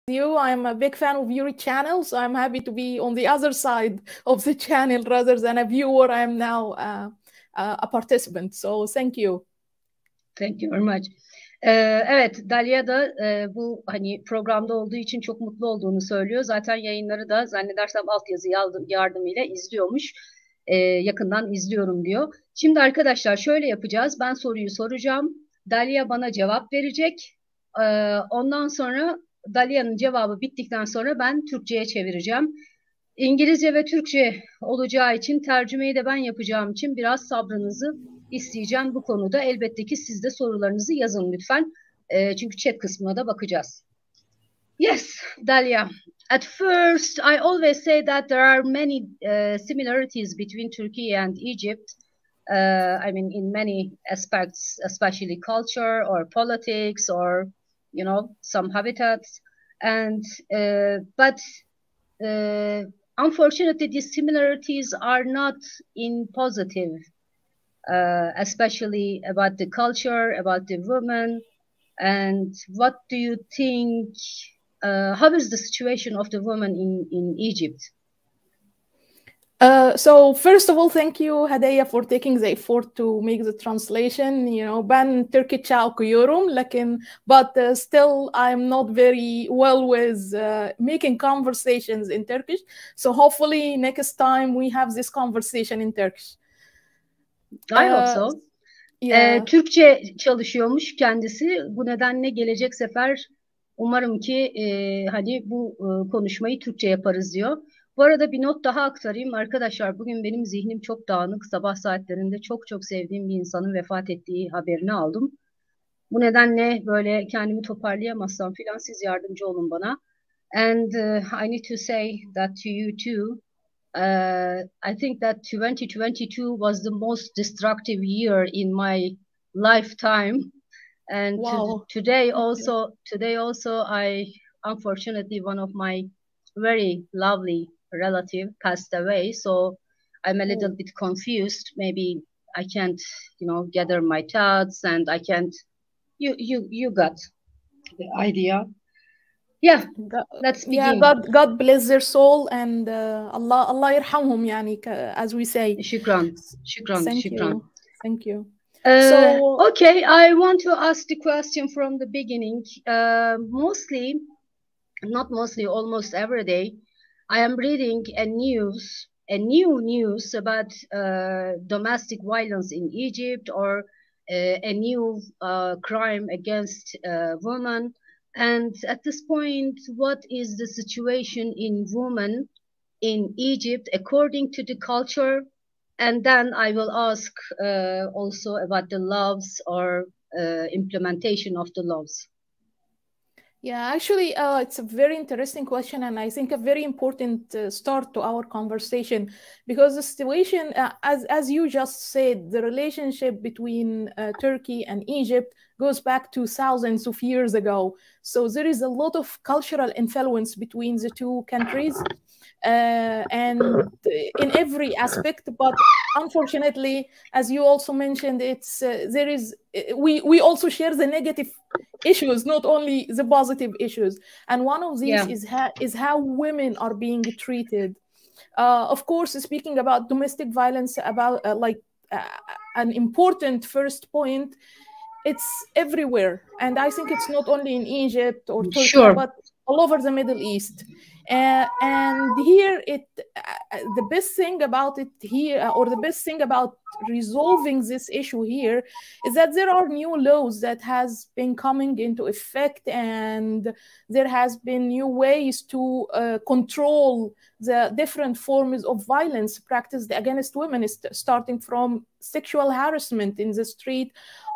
you. I'm a big fan of your channel, so I'm happy to be on the other side of the channel rather than a viewer. I'm now a participant. So thank you. Thank you very much. Evet, Dalia da bu hani programda olduğu için çok mutlu olduğunu söylüyor. Zaten yayınları da zannedersem altyazı yardımıyla izliyormuş. Yakından izliyorum diyor. Şimdi arkadaşlar şöyle yapacağız. Ben soruyu soracağım. Dalia bana cevap verecek. Ondan sonra Dalia'nın cevabı bittikten sonra ben Türkçe'ye çevireceğim. İngilizce ve Türkçe olacağı için tercümeyi de ben yapacağım için biraz sabrınızı isteyeceğim bu konuda. Elbette ki siz de sorularınızı yazın lütfen. Çünkü chat kısmına da bakacağız. Yes, Dalia. At first, I always say that there are many similarities between Turkey and Egypt. I mean, in many aspects, especially culture or politics or, you know, some habitats. And but unfortunately, these similarities are not in positive, especially about the culture, about the women. And what do you think? How is the situation of the women in Egypt? So first of all, thank you, Hediye, for taking the effort to make the translation. You know, ben Türkçe okuyorum, but still I'm not very well with making conversations in Turkish. So hopefully next time we have this conversation in Turkish. I hope so. Yeah. Türkçe çalışıyormuş kendisi. Bu nedenle gelecek sefer umarım ki hani bu konuşmayı Türkçe yaparız diyor. Bu arada bir not daha aktarayım arkadaşlar. Bugün benim zihnim çok dağınık. Sabah saatlerinde çok sevdiğim bir insanın vefat ettiği haberini aldım. Bu nedenle böyle kendimi toparlayamazsam filan siz yardımcı olun bana. And I need to say that to you too. I think that 2022 was the most destructive year in my lifetime. And wow. today also, I unfortunately one of my very lovely relative passed away. So I'm a little bit confused. Maybe I can't, you know, gather my thoughts, and I can't. You got the idea. Yeah, let's begin. Yeah, God bless their soul, and Allah yarhamhum, yani, as we say. Shukran. Thank you. So, okay, I want to ask the question from the beginning. Almost every day, I am reading a new news about domestic violence in Egypt, or a new crime against women. And at this point, what is the situation in women in Egypt according to the culture? And then I will ask also about the laws or implementation of the laws. Yeah, actually, it's a very interesting question, and I think a very important start to our conversation, because the situation, as you just said, the relationship between Turkey and Egypt goes back to thousands of years ago. So there is a lot of cultural influence between the two countries, and in every aspect. But unfortunately, as you also mentioned, we also share the negative issues, not only the positive issues. And one of these is how women are being treated. Of course, speaking about domestic violence, about an important first point, it's everywhere. And I think it's not only in Egypt or Turkey, but all over the Middle East. And here, the best thing about it here, or the best thing about resolving this issue here, is that there are new laws that has been coming into effect, and there has been new ways to control the different forms of violence practiced against women, starting from sexual harassment in the street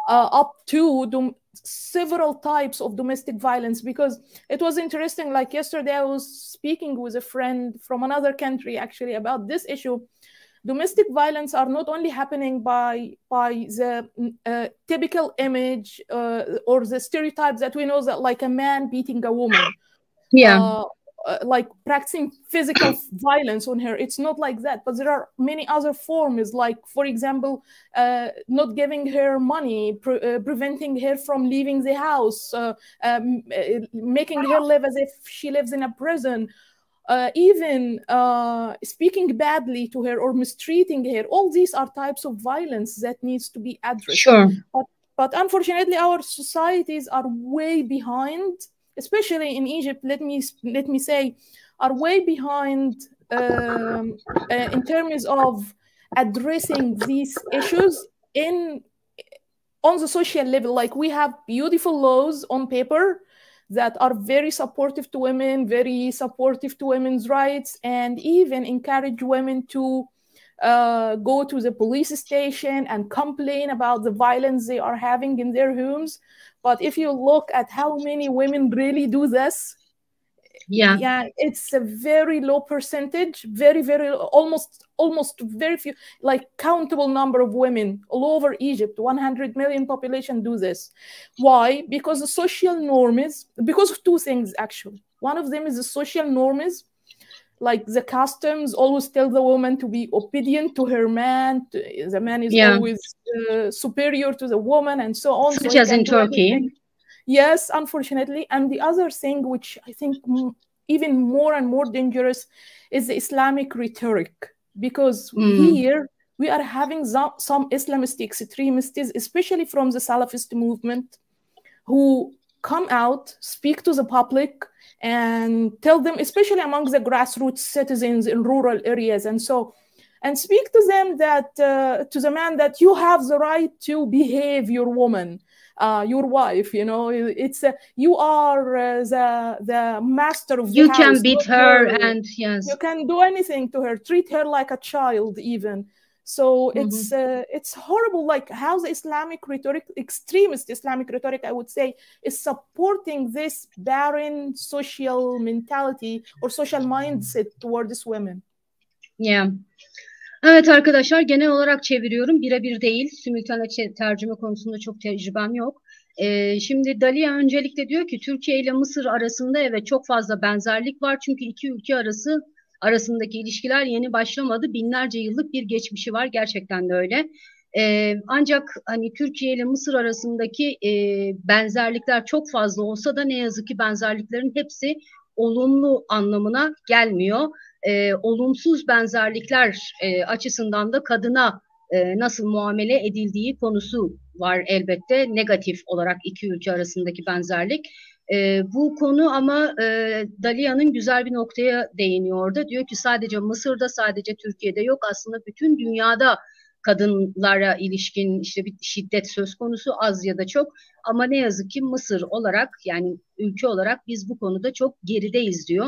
up to several types of domestic violence. Because it was interesting, like yesterday I was speaking with a friend from another country actually about this issue. Domestic violence are not only happening by the typical image or the stereotypes that we know, that like a man beating a woman, like practicing physical violence on her. It's not like that, but there are many other forms, like, for example, not giving her money, preventing her from leaving the house, making her live as if she lives in a prison, even speaking badly to her or mistreating her. All these are types of violence that needs to be addressed. Sure. But unfortunately, our societies are way behind, especially in Egypt. Let me say, are way behind in terms of addressing these issues on the social level. Like, we have beautiful laws on paper that are very supportive to women, very supportive to women's rights, and even encourage women to go to the police station and complain about the violence they are having in their homes. But if you look at how many women really do this, yeah, it's a very low percentage, very, very, almost very few, like countable number of women all over Egypt, 100 million population, do this. Why? Because the social norms, because of two things, actually. One of them is the social norms, like the customs always tell the woman to be obedient to her man. The man is always superior to the woman, and so on. Such as in Turkey. Yes, unfortunately. And the other thing, which I think even more and more dangerous, is the Islamic rhetoric. Because here we are having some Islamist extremists, especially from the Salafist movement, who come out, speak to the public, and tell them, especially among the grassroots citizens in rural areas, and speak to them that, to the man, that you have the right to behave your woman, your wife, you know, it's you are the master of the house. You can beat her, and yes, you can do anything to her, treat her like a child even. So it's horrible, like how the Islamic rhetoric, extremist Islamic rhetoric, I would say, is supporting this barren social mentality or social mindset towards women. Yeah. Evet arkadaşlar, genel olarak çeviriyorum. Birebir değil. Simultane tercüme konusunda çok tecrübem yok. Şimdi Dalia öncelikle diyor ki Türkiye ile Mısır arasında evet çok fazla benzerlik var. Çünkü iki ülke arasındaki ilişkiler yeni başlamadı. Binlerce yıllık bir geçmişi var. Gerçekten de öyle. Ancak hani Türkiye ile Mısır arasındaki benzerlikler çok fazla olsa da ne yazık ki benzerliklerin hepsi olumlu anlamına gelmiyor. Olumsuz benzerlikler açısından da kadına nasıl muamele edildiği konusu var elbette. Negatif olarak iki ülke arasındaki benzerlik. Bu konu ama Dalia'nın güzel bir noktaya değiniyor orada. Diyor ki sadece Mısır'da, sadece Türkiye'de yok. Aslında bütün dünyada kadınlara ilişkin işte bir şiddet söz konusu, az ya da çok. Ama ne yazık ki Mısır olarak, yani ülke olarak biz bu konuda çok gerideyiz diyor.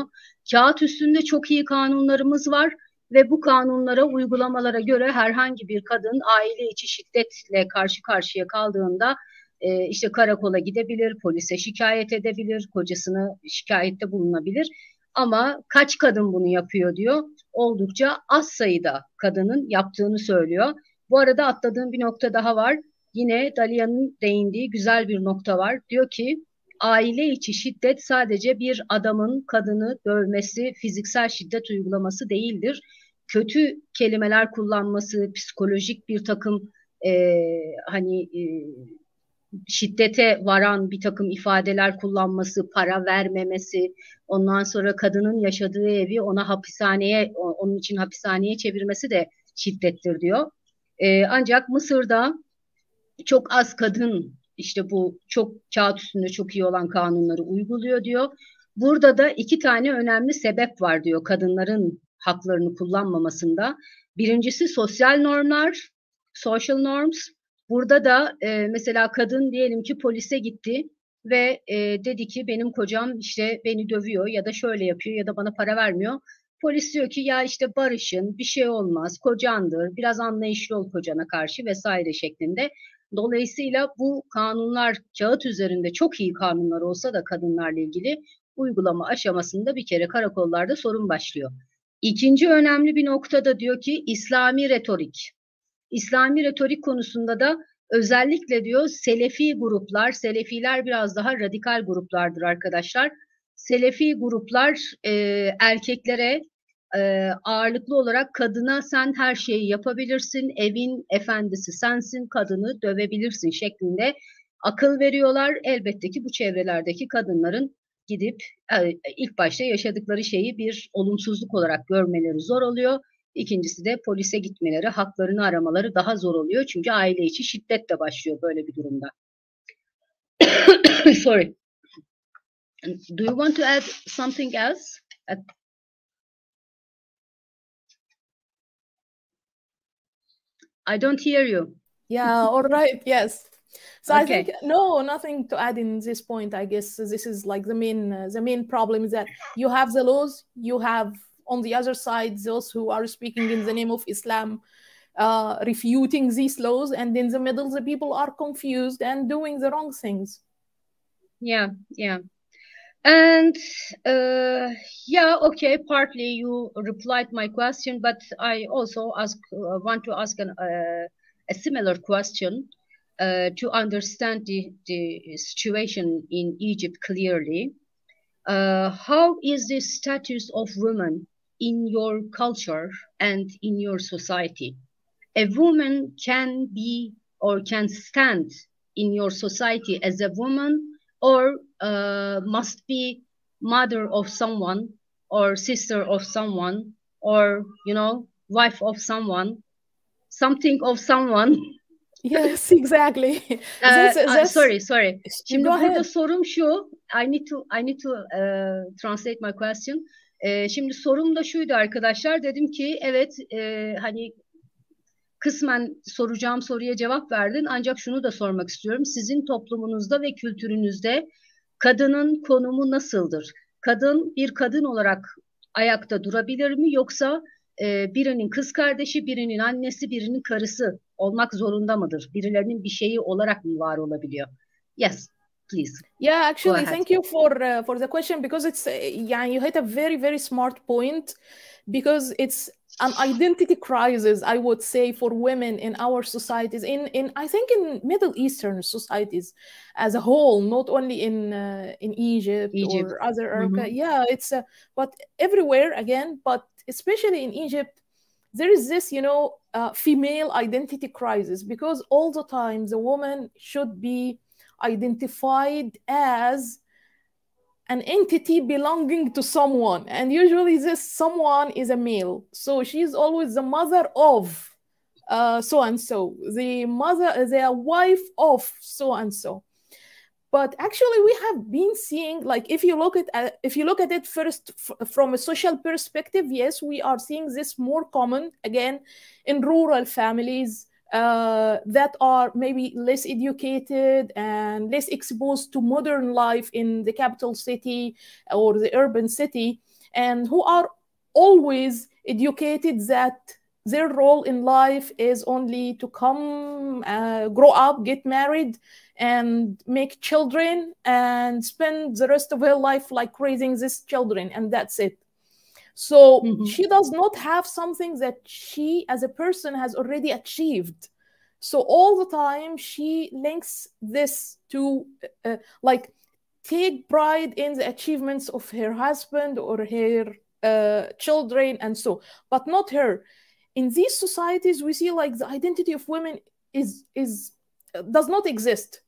Kağıt üstünde çok iyi kanunlarımız var ve bu kanunlara, uygulamalara göre herhangi bir kadın aile içi şiddetle karşı karşıya kaldığında işte karakola gidebilir, polise şikayet edebilir, kocasına şikayette bulunabilir. Ama kaç kadın bunu yapıyor diyor. Oldukça az sayıda kadının yaptığını söylüyor. Bu arada atladığım bir nokta daha var. Yine Dalia'nın değindiği güzel bir nokta var. Diyor ki aile içi şiddet sadece bir adamın kadını dövmesi, fiziksel şiddet uygulaması değildir. Kötü kelimeler kullanması, psikolojik bir takım şiddete varan bir takım ifadeler kullanması, para vermemesi, ondan sonra kadının yaşadığı evi onun için hapishaneye çevirmesi de şiddettir diyor. Ancak Mısır'da çok az kadın işte bu çok kağıt üstünde çok iyi olan kanunları uyguluyor diyor. Burada da iki tane önemli sebep var diyor kadınların haklarını kullanmamasında. Birincisi sosyal normlar, social norms. Burada da mesela kadın diyelim ki polise gitti ve dedi ki benim kocam işte beni dövüyor ya da şöyle yapıyor ya da bana para vermiyor. Polis diyor ki ya işte barışın, bir şey olmaz, kocandır, biraz anlayışlı ol kocana karşı vesaire şeklinde. Dolayısıyla bu kanunlar kağıt üzerinde çok iyi kanunlar olsa da kadınlarla ilgili uygulama aşamasında bir kere karakollarda sorun başlıyor. İkinci önemli bir noktada diyor ki İslami retorik. İslami retorik konusunda da özellikle diyor Selefi gruplar, Selefiler biraz daha radikal gruplardır arkadaşlar. Selefi gruplar erkeklere ağırlıklı olarak kadına sen her şeyi yapabilirsin, evin efendisi sensin, kadını dövebilirsin şeklinde akıl veriyorlar. Elbette ki bu çevrelerdeki kadınların gidip ilk başta yaşadıkları şeyi bir olumsuzluk olarak görmeleri zor oluyor. İkincisi de polise gitmeleri, haklarını aramaları daha zor oluyor. Çünkü aile içi şiddet de başlıyor böyle bir durumda. Sorry. Do you want to add something else? I don't hear you. Yeah, all right, yes. So Okay. I think no, nothing to add in this point. I guess this is like the main problem is that you have the laws, you have on the other side those who are speaking in the name of Islam, refuting these laws, and in the middle the people are confused and doing the wrong things. Yeah, yeah. And yeah, okay, partly you replied my question, but I also want to ask a similar question to understand the situation in Egypt clearly. How is the status of women in your culture and in your society? A woman can be or can stand in your society as a woman, or must be mother of someone or sister of someone, or wife of someone, something of someone. Yes, exactly. Sorry. Şimdi Go burada ahead. sorum şu. I need to translate my question. Şimdi sorum da şuydu arkadaşlar. Dedim ki evet, hani kısmen soracağım soruya cevap verdin. Ancak şunu da sormak istiyorum. Sizin toplumunuzda ve kültürünüzde kadının konumu nasıldır? Kadın bir kadın olarak ayakta durabilir mi? Yoksa birinin kız kardeşi, birinin annesi, birinin karısı olmak zorunda mıdır? Birilerinin bir şeyi olarak mı var olabiliyor? Yes, please. Yeah, actually, thank you for the question, because it's yeah, you hit a very, very smart point, because it's an identity crisis, I would say, for women in our societies, in I think in Middle Eastern societies as a whole, not only in Egypt or other Africa. Yeah, it's but everywhere again, but especially in Egypt, there is this, female identity crisis, because all the time the woman should be identified as an entity belonging to someone, and usually this someone is a male, so she's always the mother of so and so, the wife of so and so. But actually we have been seeing, like, if you look at it first from a social perspective, yes, we are seeing this more common again in rural families that are maybe less educated and less exposed to modern life in the capital city or the urban city, and who are always educated that their role in life is only to come, grow up, get married, and make children, and spend the rest of her life like raising these children, and that's it. So she does not have something that she as a person has already achieved. So all the time she links this to like take pride in the achievements of her husband or her children, and so, but not her. In these societies we see like the identity of women does not exist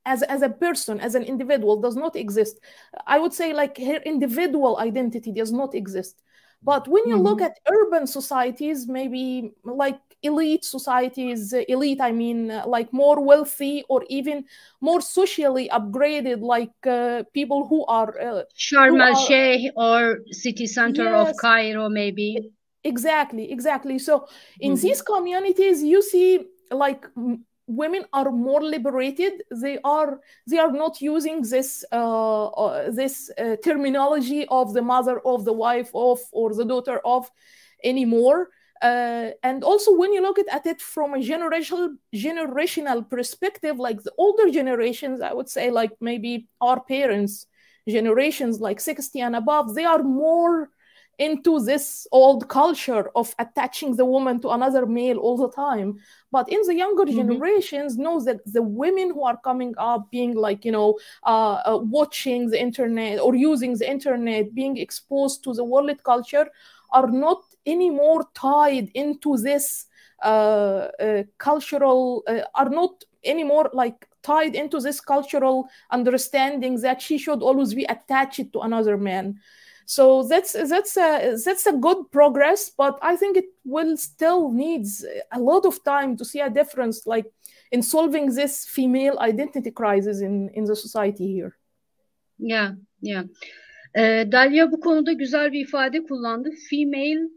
as a person, as an individual, does not exist. I would say like her individual identity does not exist. But when you look at urban societies, maybe like elite societies, elite, I mean like more wealthy or even more socially upgraded, like people who are Sharm el-Sheikh or city center of Cairo, maybe. Exactly. So in these communities, you see like women are more liberated. They are not using this terminology of the mother of, the wife of, or the daughter of anymore. And also when you look at it from a generational perspective, like the older generations, I would say like maybe our parents' generations, like 60 and above, they are more into this old culture of attaching the woman to another male all the time. But in the younger generations, know that the women who are coming up being like, watching the internet or using the internet, being exposed to the world culture, are not anymore tied into this cultural, are not anymore like tied into this cultural understanding that she should always be attached to another man. So that's a good progress, but I think it will still needs a lot of time to see a difference, like in solving this female identity crisis in the society here. Yeah, yeah. Dalia bu konuda güzel bir ifade kullandı. Female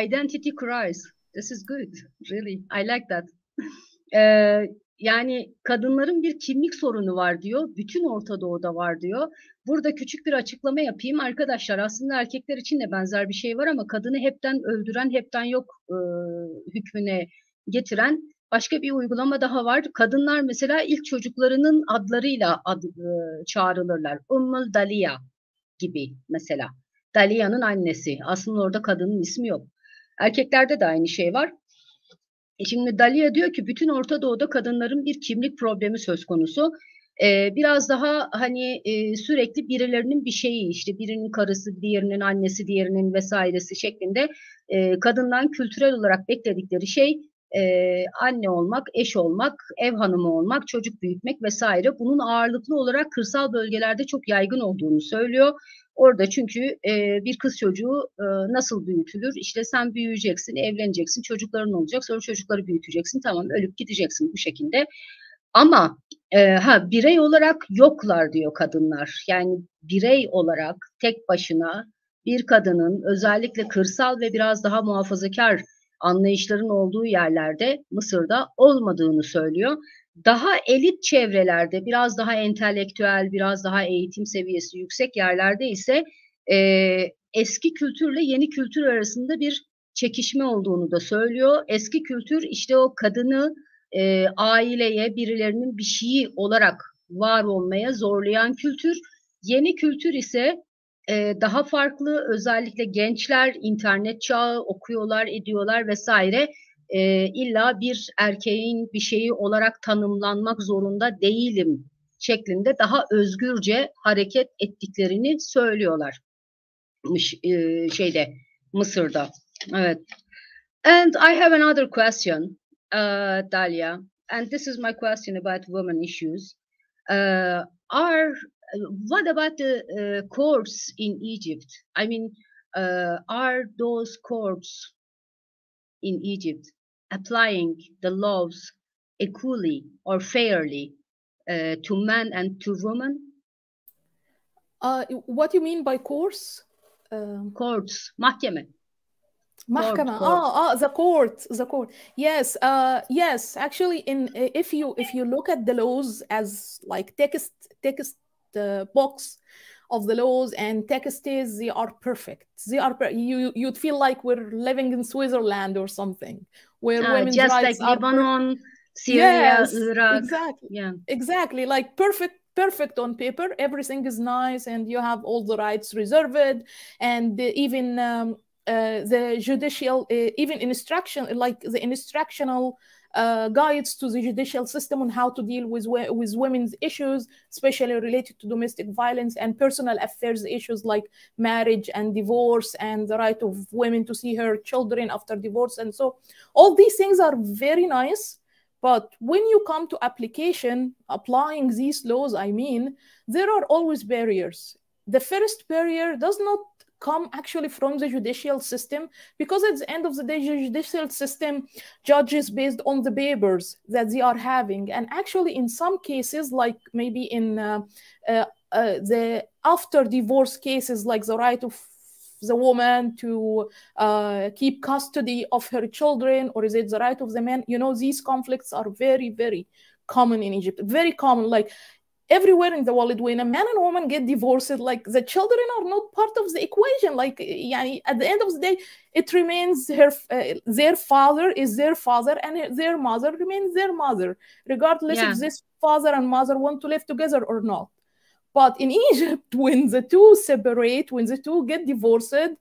identity crisis. This is good, really. I like that. Yani kadınların bir kimlik sorunu var diyor. Bütün Orta Doğu'da var diyor. Burada küçük bir açıklama yapayım. Arkadaşlar aslında erkekler için de benzer bir şey var ama kadını hepten öldüren, hepten yok hükmüne getiren başka bir uygulama daha var. Kadınlar mesela ilk çocuklarının adlarıyla çağrılırlar. Ummul Dalia gibi mesela. Dalia'nın annesi. Aslında orada kadının ismi yok. Erkeklerde de aynı şey var. Şimdi Dalia diyor ki bütün Orta Doğu'da kadınların bir kimlik problemi söz konusu. Biraz daha hani sürekli birilerinin bir şeyi, işte birinin karısı, diğerinin annesi, diğerinin vesairesi şeklinde kadından kültürel olarak bekledikleri şey anne olmak, eş olmak, ev hanımı olmak, çocuk büyütmek vesaire. Bunun ağırlıklı olarak kırsal bölgelerde çok yaygın olduğunu söylüyor. Orada çünkü bir kız çocuğu nasıl büyütülür? İşte sen büyüyeceksin, evleneceksin, çocukların olacak, sonra çocukları büyüteceksin, tamam ölüp gideceksin bu şekilde. Ama birey olarak yoklar diyor kadınlar. Yani birey olarak tek başına bir kadının özellikle kırsal ve biraz daha muhafazakar anlayışların olduğu yerlerde Mısır'da olmadığını söylüyor. Daha elit çevrelerde, biraz daha entelektüel, biraz daha eğitim seviyesi yüksek yerlerde ise eski kültürle yeni kültür arasında bir çekişme olduğunu da söylüyor. Eski kültür işte o kadını aileye, birilerinin bir şeyi olarak var olmaya zorlayan kültür. Yeni kültür ise daha farklı, özellikle gençler internet çağı okuyorlar, ediyorlar vesaire. İlla bir erkeğin bir şeyi olarak tanımlanmak zorunda değilim şeklinde daha özgürce hareket ettiklerini söylüyorlar. Mısır'da. Evet. And I have another question, Dalia, and this is my question about women issues. What about the courts in Egypt? I mean, are those courts in Egypt applying the laws equally or fairly to men and to women? What do you mean by courts? Courts, mahkeme. Mahkama. The court. Yes, yes. Actually, if you look at the laws as like text box of the laws and texts, they are perfect. You'd feel like we're living in Switzerland or something, where women's just rights like are Lebanon, Syria, Iraq. Exactly. Yeah. Exactly. Like perfect on paper. Everything is nice, and you have all the rights reserved, and even the judicial, even instruction, like the instructional guides to the judicial system on how to deal with women's issues, especially related to domestic violence and personal affairs issues like marriage and divorce and the right of women to see her children after divorce. And so all these things are very nice. But when you come to applying these laws, I mean, there are always barriers. The first barrier does not come actually from the judicial system, because at the end of the day, the judicial system judges based on the papers that they are having. And actually, in some cases, like maybe in the after divorce cases, like the right of the woman to keep custody of her children, or is it the right of the man? You know, these conflicts are very, very common in Egypt, very common. Like everywhere in the world, when a man and a woman get divorced, like the children are not part of the equation. Like, at the end of the day, it remains their father is their father, and their mother remains their mother, regardless if this father and mother want to live together or not. But in Egypt, when the two separate, when the two get divorced,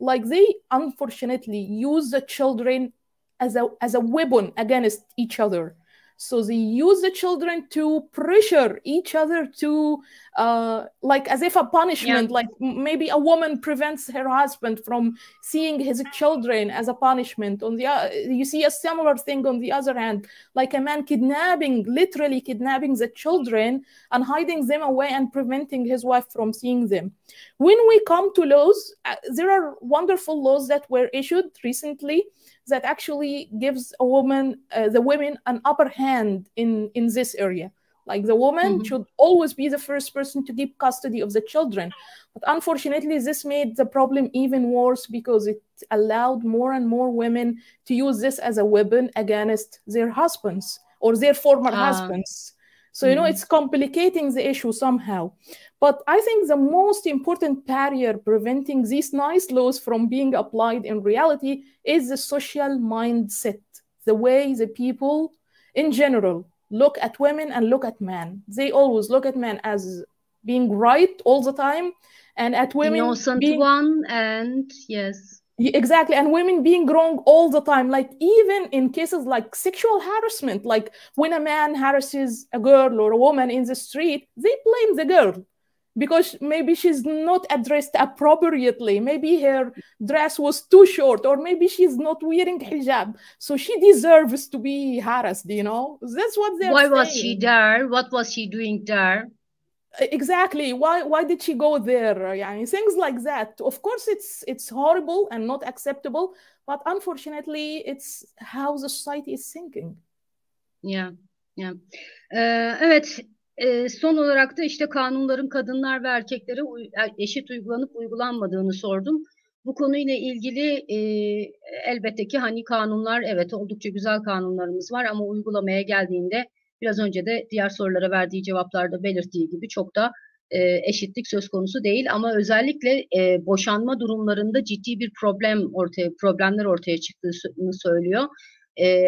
like they unfortunately use the children as a weapon against each other. So they use the children to pressure each other to, like as if a punishment, like maybe a woman prevents her husband from seeing his children as a punishment. You see a similar thing on the other hand, like a man literally kidnapping the children and hiding them away and preventing his wife from seeing them. When we come to laws, there are wonderful laws that were issued recently that actually gives the women an upper hand in this area. Like the woman should always be the first person to keep custody of the children. But unfortunately, this made the problem even worse because it allowed more and more women to use this as a weapon against their husbands or their former husbands. So, it's complicating the issue somehow. But I think the most important barrier preventing these nice laws from being applied in reality is the social mindset, the way the people in general look at women and look at men. They always look at men as being right all the time, and at women innocent being one, and yes. Exactly, and women being wrong all the time. Like even in cases like sexual harassment, like when a man harasses a girl or a woman in the street, they blame the girl because maybe she's not addressed appropriately. Maybe her dress was too short, or maybe she's not wearing hijab, so she deserves to be harassed, That's what they're saying. Why was she there? What was she doing there? Exactly. Why did she go there? Things like that. Of course, it's horrible and not acceptable, but unfortunately, it's how the society is thinking. Yeah. Evet. Son olarak da işte kanunların kadınlar ve erkeklere eşit uygulanıp uygulanmadığını sordum. Bu konuyla ilgili elbette ki hani kanunlar, evet, oldukça güzel kanunlarımız var ama uygulamaya geldiğinde biraz önce de diğer sorulara verdiği cevaplarda belirttiği gibi çok da eşitlik söz konusu değil. Ama özellikle boşanma durumlarında ciddi bir problemler ortaya çıktığını söylüyor.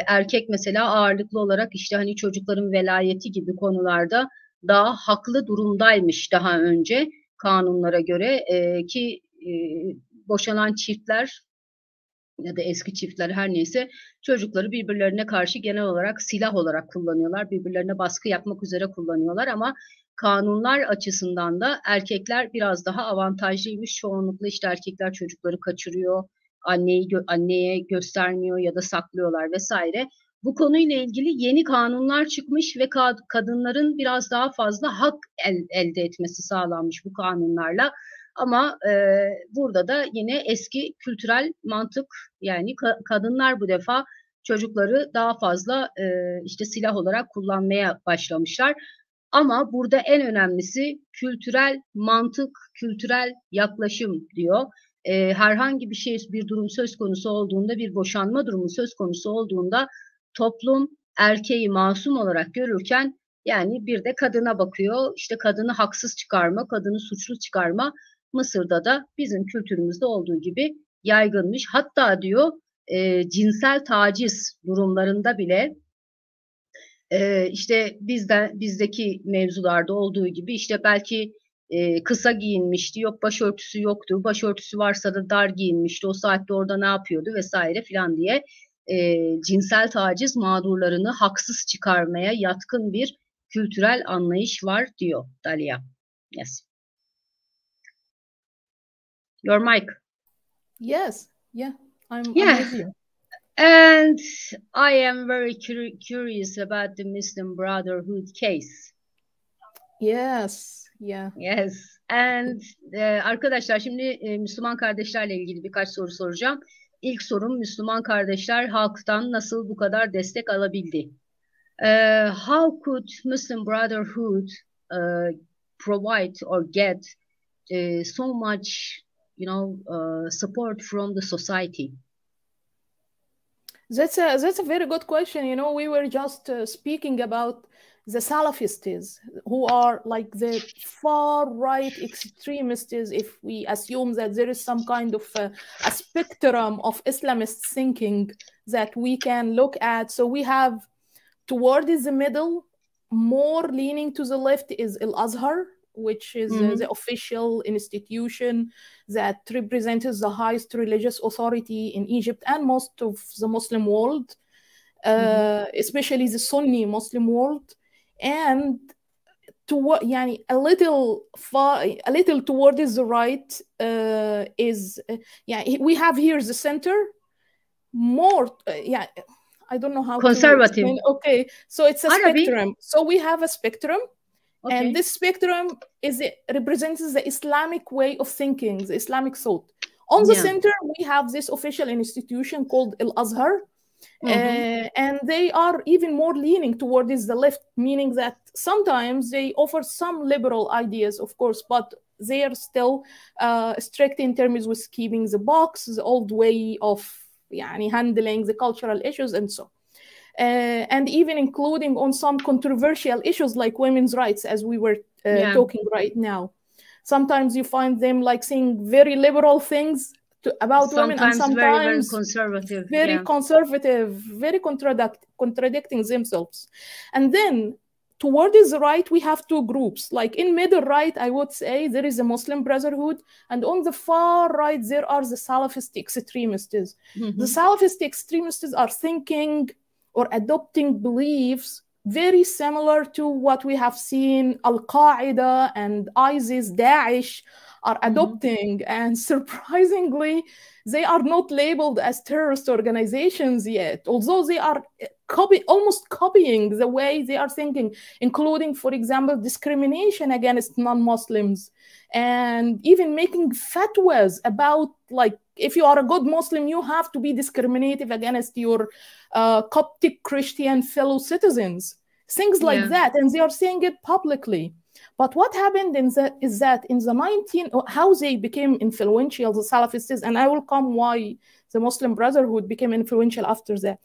Erkek mesela ağırlıklı olarak işte hani çocukların velayeti gibi konularda daha haklı durumdaymış daha önce kanunlara göre ki boşanan çiftler ya da eski çiftler her neyse çocukları birbirlerine karşı genel olarak silah olarak kullanıyorlar. Birbirlerine baskı yapmak üzere kullanıyorlar ama kanunlar açısından da erkekler biraz daha avantajlıymış. Çoğunlukla işte erkekler çocukları kaçırıyor, anneye göstermiyor ya da saklıyorlar vesaire. Bu konuyla ilgili yeni kanunlar çıkmış ve kadınların biraz daha fazla hak elde etmesi sağlanmış bu kanunlarla. Ama burada da yine eski kültürel mantık, yani kadınlar bu defa çocukları daha fazla işte silah olarak kullanmaya başlamışlar. Ama burada en önemlisi kültürel mantık, kültürel yaklaşım diyor. Herhangi bir durum söz konusu olduğunda, bir boşanma durumu söz konusu olduğunda toplum erkeği masum olarak görürken yani bir de kadına bakıyor. İşte kadını haksız çıkarma, kadını suçlu çıkarma Mısır'da da bizim kültürümüzde olduğu gibi yaygınmış. Hatta diyor cinsel taciz durumlarında bile işte bizdeki mevzularda olduğu gibi işte belki kısa giyinmişti, yok başörtüsü yoktu, başörtüsü varsa da dar giyinmişti, o saatte orada ne yapıyordu vesaire filan diye cinsel taciz mağdurlarını haksız çıkarmaya yatkın bir kültürel anlayış var diyor Dalia. Yes. Your mic. Yes. Yeah. I'm with you. And I am very curious about the Muslim Brotherhood case. Yes. Yeah. Yes. And arkadaşlar şimdi Müslüman kardeşlerle ilgili birkaç soru soracağım. İlk sorum, Müslüman kardeşler halktan nasıl bu kadar destek alabildi? How could Muslim Brotherhood provide or get so much, support from the society? That's a very good question. We were just speaking about the Salafists, who are like the far-right extremists, if we assume that there is some kind of a spectrum of Islamist thinking that we can look at. So we have, toward the middle, more leaning to the left is Al-Azhar, which is the official institution that represents the highest religious authority in Egypt and most of the Muslim world, especially the Sunni Muslim world. And a little towards the right is we have here the center, more I don't know how conservative to explain. Okay, so it's a spectrum. So we have a spectrum, and this spectrum represents the Islamic way of thinking, the Islamic thought. On the center, we have this official institution called Al-Azhar, and they are even more leaning towards the left, meaning that sometimes they offer some liberal ideas, of course, but they are still strict in terms with keeping the box, the old way of handling the cultural issues and so. And even including on some controversial issues like women's rights, as we were talking right now. Sometimes you find them like saying very liberal things about women, and sometimes very conservative, very contradicting themselves. And then towards the right, we have two groups. Like in middle right, I would say there is a Muslim Brotherhood, and on the far right, there are the Salafist extremists. The Salafist extremists are thinking or adopting beliefs very similar to what we have seen Al-Qaeda and ISIS, Daesh are adopting. And surprisingly, they are not labeled as terrorist organizations yet, although they are almost copying the way they are thinking, including, for example, discrimination against non-Muslims, and even making fatwas about, like, if you are a good Muslim, you have to be discriminative against your Coptic Christian fellow citizens, things like that, and they are saying it publicly. But what happened is that in the how they became influential, the Salafists, and I will come why the Muslim Brotherhood became influential after that.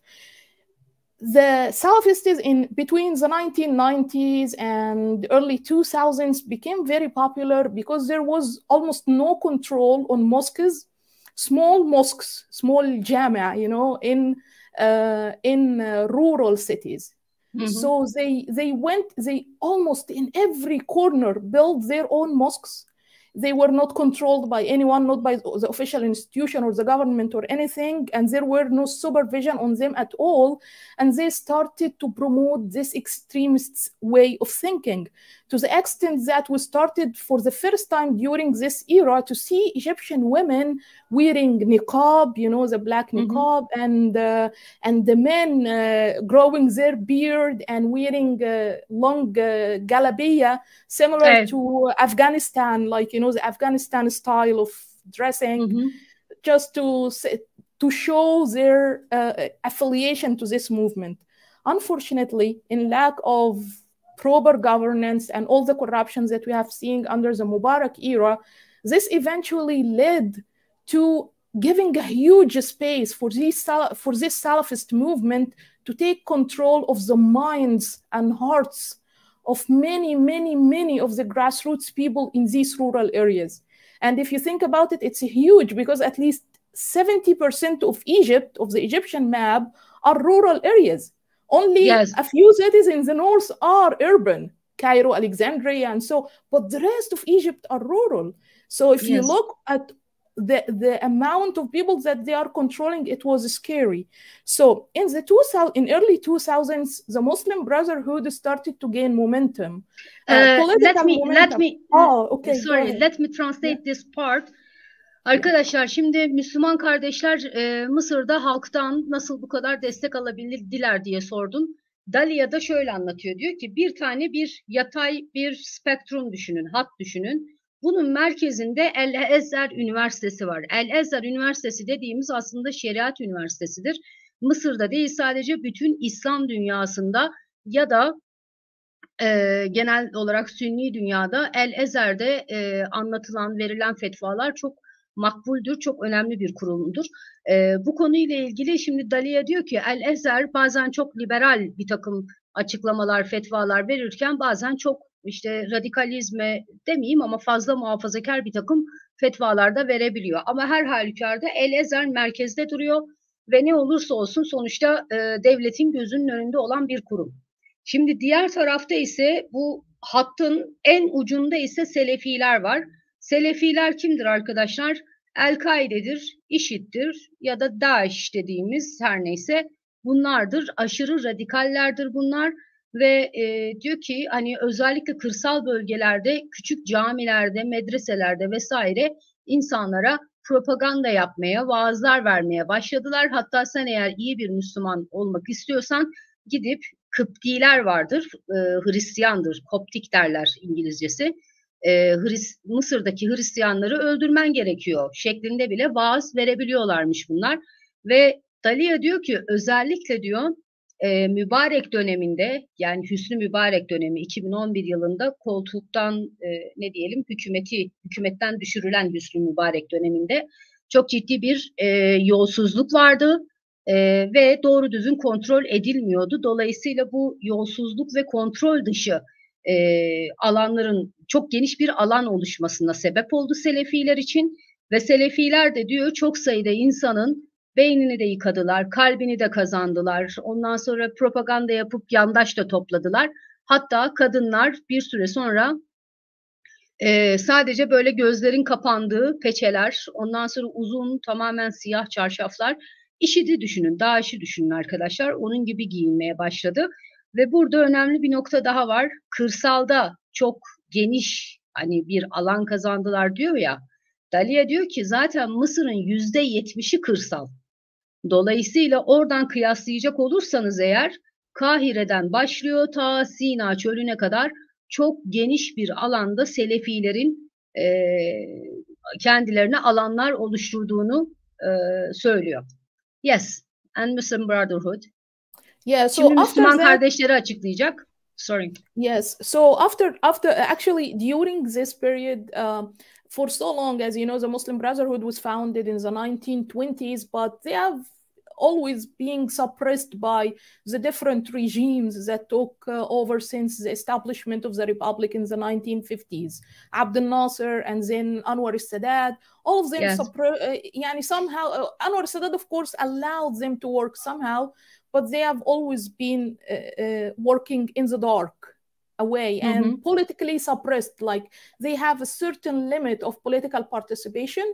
The Salafists in between the 1990s and early 2000s became very popular because there was almost no control on mosques, small jamia, in rural cities. So they almost in every corner built their own mosques. They were not controlled by anyone, not by the official institution or the government or anything, and there were no supervision on them at all. And they started to promote this extremist way of thinking, to the extent that we started for the first time during this era to see Egyptian women wearing niqab, the black niqab, and the men growing their beard and wearing long galabiya, similar to Afghanistan, like, the Afghanistan style of dressing, just to show their affiliation to this movement. Unfortunately, in lack of proper governance and all the corruptions that we have seen under the Mubarak era, this eventually led to giving a huge space for this Salafist movement to take control of the minds and hearts of many of the grassroots people in these rural areas. And if you think about it, it's huge, because at least 70% of Egypt, of the Egyptian map, are rural areas. Only a few cities in the north are urban, Cairo, Alexandria, and so, but the rest of Egypt are rural. So if you look at the amount of people that they are controlling, it was scary. So in early 2000s, the Muslim Brotherhood started to gain momentum. Let me translate this part. Arkadaşlar, şimdi Müslüman kardeşler Mısır'da halktan nasıl bu kadar destek alabildiler diye sordum. Dalia da şöyle anlatıyor. Diyor ki bir yatay bir spektrum düşünün, hat düşünün. Bunun merkezinde El-Ezher Üniversitesi var. El-Ezher Üniversitesi dediğimiz aslında şeriat üniversitesidir. Mısır'da değil, sadece bütün İslam dünyasında ya da genel olarak Sünni dünyada El-Ezher'de anlatılan, verilen fetvalar çok makbuldür, çok önemli bir kurumdur. Bu konuyla ilgili şimdi Dalia diyor ki El-Ezher bazen çok liberal bir takım açıklamalar, fetvalar verirken bazen çok radikalizme demeyeyim ama fazla muhafazakar bir takım fetvalar da verebiliyor. Ama her halükarda El-Ezher merkezde duruyor ve ne olursa olsun sonuçta devletin gözünün önünde olan bir kurum. Şimdi diğer tarafta ise bu hattın en ucunda ise Selefiler var. Selefiler kimdir arkadaşlar? El-Kaide'dir, IŞİD'dir ya da DAEŞ dediğimiz her neyse bunlardır. Aşırı radikallerdir bunlar ve diyor ki hani özellikle kırsal bölgelerde, küçük camilerde, medreselerde vesaire insanlara propaganda yapmaya, vaazlar vermeye başladılar. Hatta sen eğer iyi bir Müslüman olmak istiyorsan gidip Kıptiler vardır, Hristiyandır, Koptik derler İngilizcesi. Mısır'daki Hristiyanları öldürmen gerekiyor şeklinde bile vaaz verebiliyorlarmış bunlar. Ve Dalia diyor ki özellikle diyor mübarek döneminde yani Hüsnü Mübarek dönemi 2011 yılında koltuktan ne diyelim hükümetten düşürülen Hüsnü Mübarek döneminde çok ciddi bir yolsuzluk vardı. Ve doğru düzgün kontrol edilmiyordu. Dolayısıyla bu yolsuzluk ve kontrol dışı alanların çok geniş bir alan oluşmasına sebep oldu Selefiler için ve Selefiler de diyor çok sayıda insanın beynini de yıkadılar, kalbini de kazandılar. Ondan sonra propaganda yapıp yandaş da topladılar. Hatta kadınlar bir süre sonra sadece böyle gözlerin kapandığı peçeler, ondan sonra uzun tamamen siyah çarşaflar. IŞİD'i düşünün, DAEŞ'i düşünün arkadaşlar. Onun gibi giyinmeye başladı. Ve burada önemli bir nokta daha var. Kırsalda çok geniş hani bir alan kazandılar diyor ya. Dalia diyor ki zaten Mısır'ın %70'i kırsal. Dolayısıyla oradan kıyaslayacak olursanız eğer Kahire'den başlıyor ta Sina çölüne kadar çok geniş bir alanda Selefilerin kendilerine alanlar oluşturduğunu söylüyor. Yes, and Muslim Brotherhood. Yeah, so Şimdi after Müslüman that, kardeşleri açıklayacak. Sorry. yes, so after actually during this period, for so long, as you know, the Muslim Brotherhood was founded in the 1920s, but they have always being suppressed by the different regimes that took over since the establishment of the republic in the 1950s. Abdel Nasser and then Anwar al-Sadat, all of them, yes. Somehow, Anwar al-Sadat, of course, allowed them to work somehow, but they have always been working in the dark away and politically suppressed. Like they have a certain limit of political participation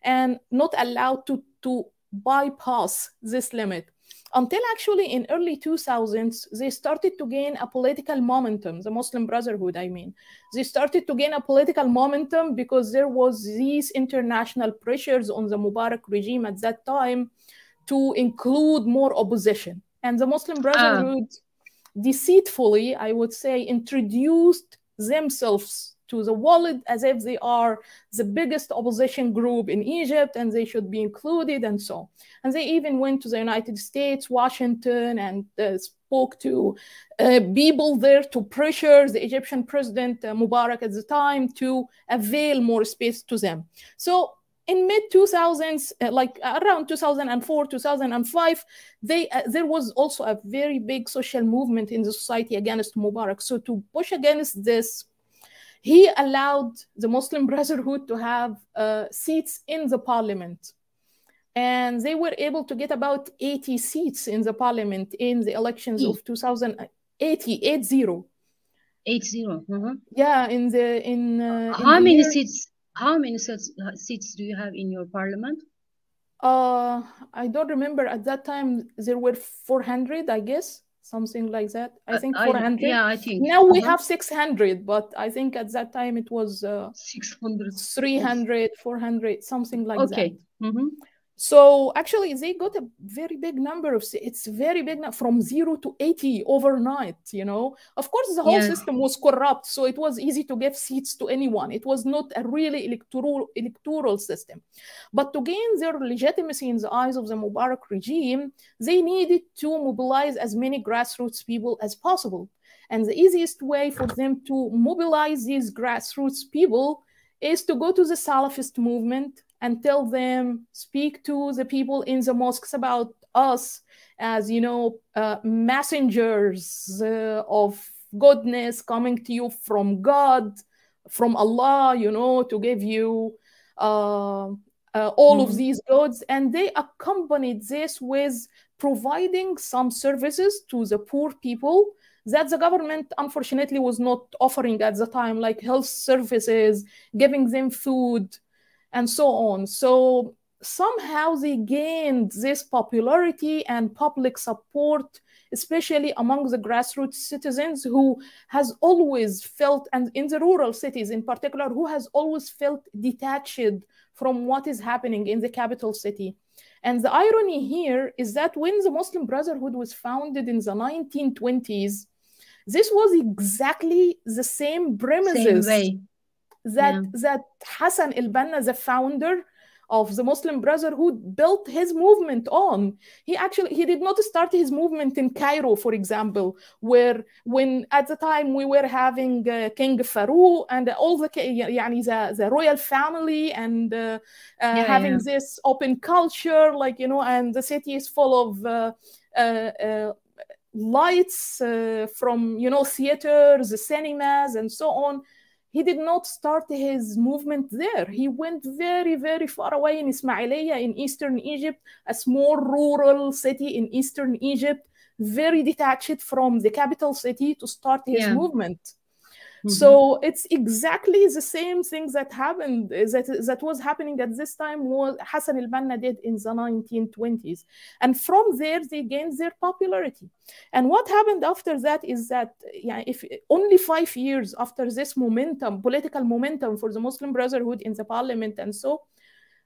and not allowed to bypass this limit until actually in early 2000s they started to gain a political momentum. The Muslim Brotherhood, I mean, they started to gain a political momentum because there was these international pressures on the Mubarak regime at that time to include more opposition, and the Muslim Brotherhood deceitfully, I would say, introduced themselves to the world as if they are the biggest opposition group in Egypt and they should be included and so. And they even went to the United States, Washington, and spoke to people there to pressure the Egyptian president Mubarak at the time to avail more space to them. So in mid 2000s, like around 2004, 2005, there was also a very big social movement in the society against Mubarak. So to push against this, he allowed the Muslim Brotherhood to have seats in the parliament. And they were able to get about 80 seats in the parliament in the elections of 2080, 80. 80. Yeah, how many seats? How many seats do you have in your parliament? I don't remember. At that time, there were 400, I guess. Something like that. I think 400. Yeah, I think. Now we have 600, but I think at that time it was 600, 300, 400, something like that. So actually, they got a very big number of seats. It's very big, from 0 to 80 overnight, you know. Of course, the whole system was corrupt, so it was easy to give seats to anyone. It was not a really electoral system. But to gain their legitimacy in the eyes of the Mubarak regime, they needed to mobilize as many grassroots people as possible. And the easiest way for them to mobilize these grassroots people is to go to the Salafist movement and tell them, speak to the people in the mosques about us as, you know, messengers of goodness coming to you from God, from Allah, you know, to give you all of these goods. And they accompanied this with providing some services to the poor people that the government, unfortunately, was not offering at the time, like health services, giving them food, and so on. So somehow they gained this popularity and public support, especially among the grassroots citizens who has always felt, and in the rural cities in particular, who has always felt detached from what is happening in the capital city. And the irony here is that when the Muslim Brotherhood was founded in the 1920s, this was exactly the same premises that Hassan al-Banna, the founder of the Muslim Brotherhood, built his movement on. He did not start his movement in Cairo, for example, when at the time we were having King Farouk and all the royal family and having this open culture, like, you know, and the city is full of lights from, you know, theaters, cinemas, and so on. He did not start his movement there. He went very, very far away in Ismailia in eastern Egypt, a small rural city in eastern Egypt, very detached from the capital city to start his movement. So it's exactly the same thing that happened, that was happening at this time, what Hassan al-Banna did in the 1920s. And from there, they gained their popularity. And what happened after that is that, if only 5 years after this momentum, political momentum for the Muslim Brotherhood in the parliament, and so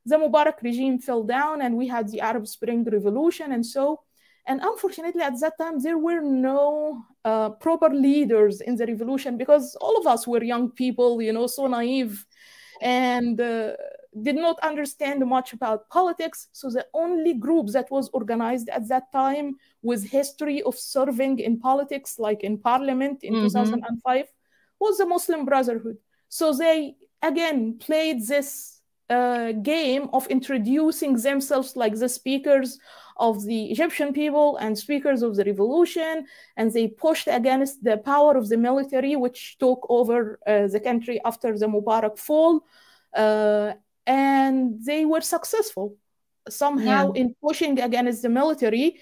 the Mubarak regime fell down and we had the Arab Spring Revolution and so. And unfortunately, at that time, there were no proper leaders in the revolution because all of us were young people, you know, so naive and did not understand much about politics. So the only group that was organized at that time with history of serving in politics, like in parliament in 2005, was the Muslim Brotherhood. So they, again, played this game of introducing themselves like the speakers of the Egyptian people and speakers of the revolution, and they pushed against the power of the military, which took over the country after the Mubarak fall, and they were successful somehow in pushing against the military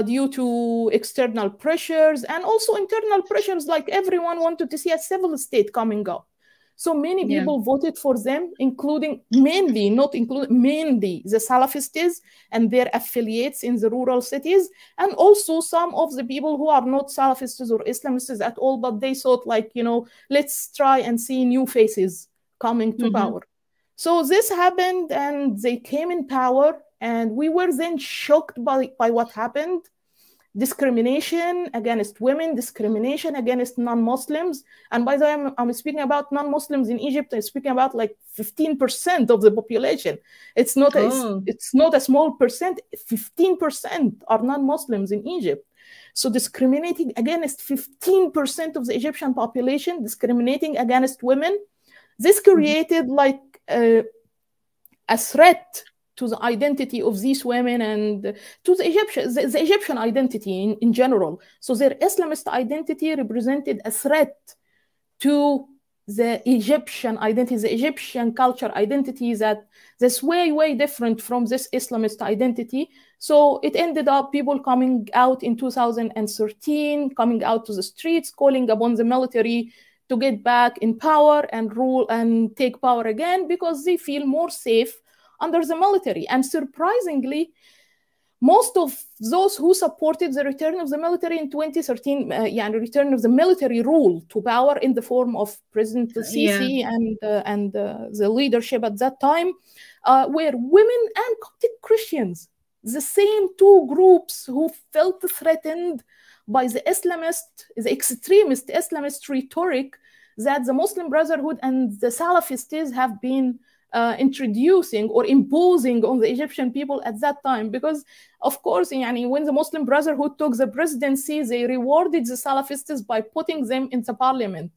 due to external pressures and also internal pressures, like everyone wanted to see a civil state coming up. So many people voted for them, including mainly the Salafists and their affiliates in the rural cities, and also some of the people who are not Salafists or Islamists at all, but they thought, like, you know, let's try and see new faces coming to power. So this happened and they came in power, and we were then shocked by what happened. Discrimination against women, discrimination against non-Muslims. And by the way, I'm speaking about non-Muslims in Egypt. I'm speaking about like 15% of the population. It's not a small percent. 15% are non-Muslims in Egypt. So discriminating against 15% of the Egyptian population, discriminating against women, this created like a threat to the identity of these women and to the Egyptian identity in general. So their Islamist identity represented a threat to the Egyptian identity, the Egyptian culture identity that's way, way different from this Islamist identity. So it ended up people coming out in 2013, coming out to the streets, calling upon the military to get back in power and rule and take power again because they feel more safe under the military. And surprisingly, most of those who supported the return of the military in 2013, return of the military rule to power in the form of President El-Sisi and the leadership at that time, were women and Coptic Christians, the same two groups who felt threatened by the extremist Islamist rhetoric that the Muslim Brotherhood and the Salafists have been introducing or imposing on the Egyptian people at that time. Because, of course, when the Muslim Brotherhood took the presidency, they rewarded the Salafists by putting them in the parliament.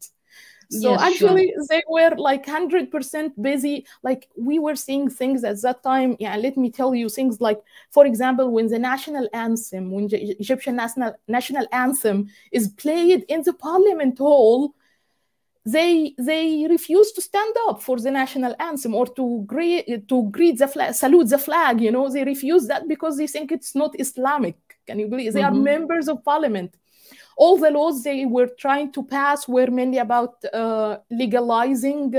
So they were like 100% busy. Like, we were seeing things at that time. Let me tell you things like, for example, when the national anthem, when the Egyptian national anthem is played in the parliament hall, they refuse to stand up for the national anthem or to greet the flag, salute the flag. They refuse that because they think it's not Islamic. Can you believe? They are members of parliament. all the laws they were trying to pass were mainly about legalizing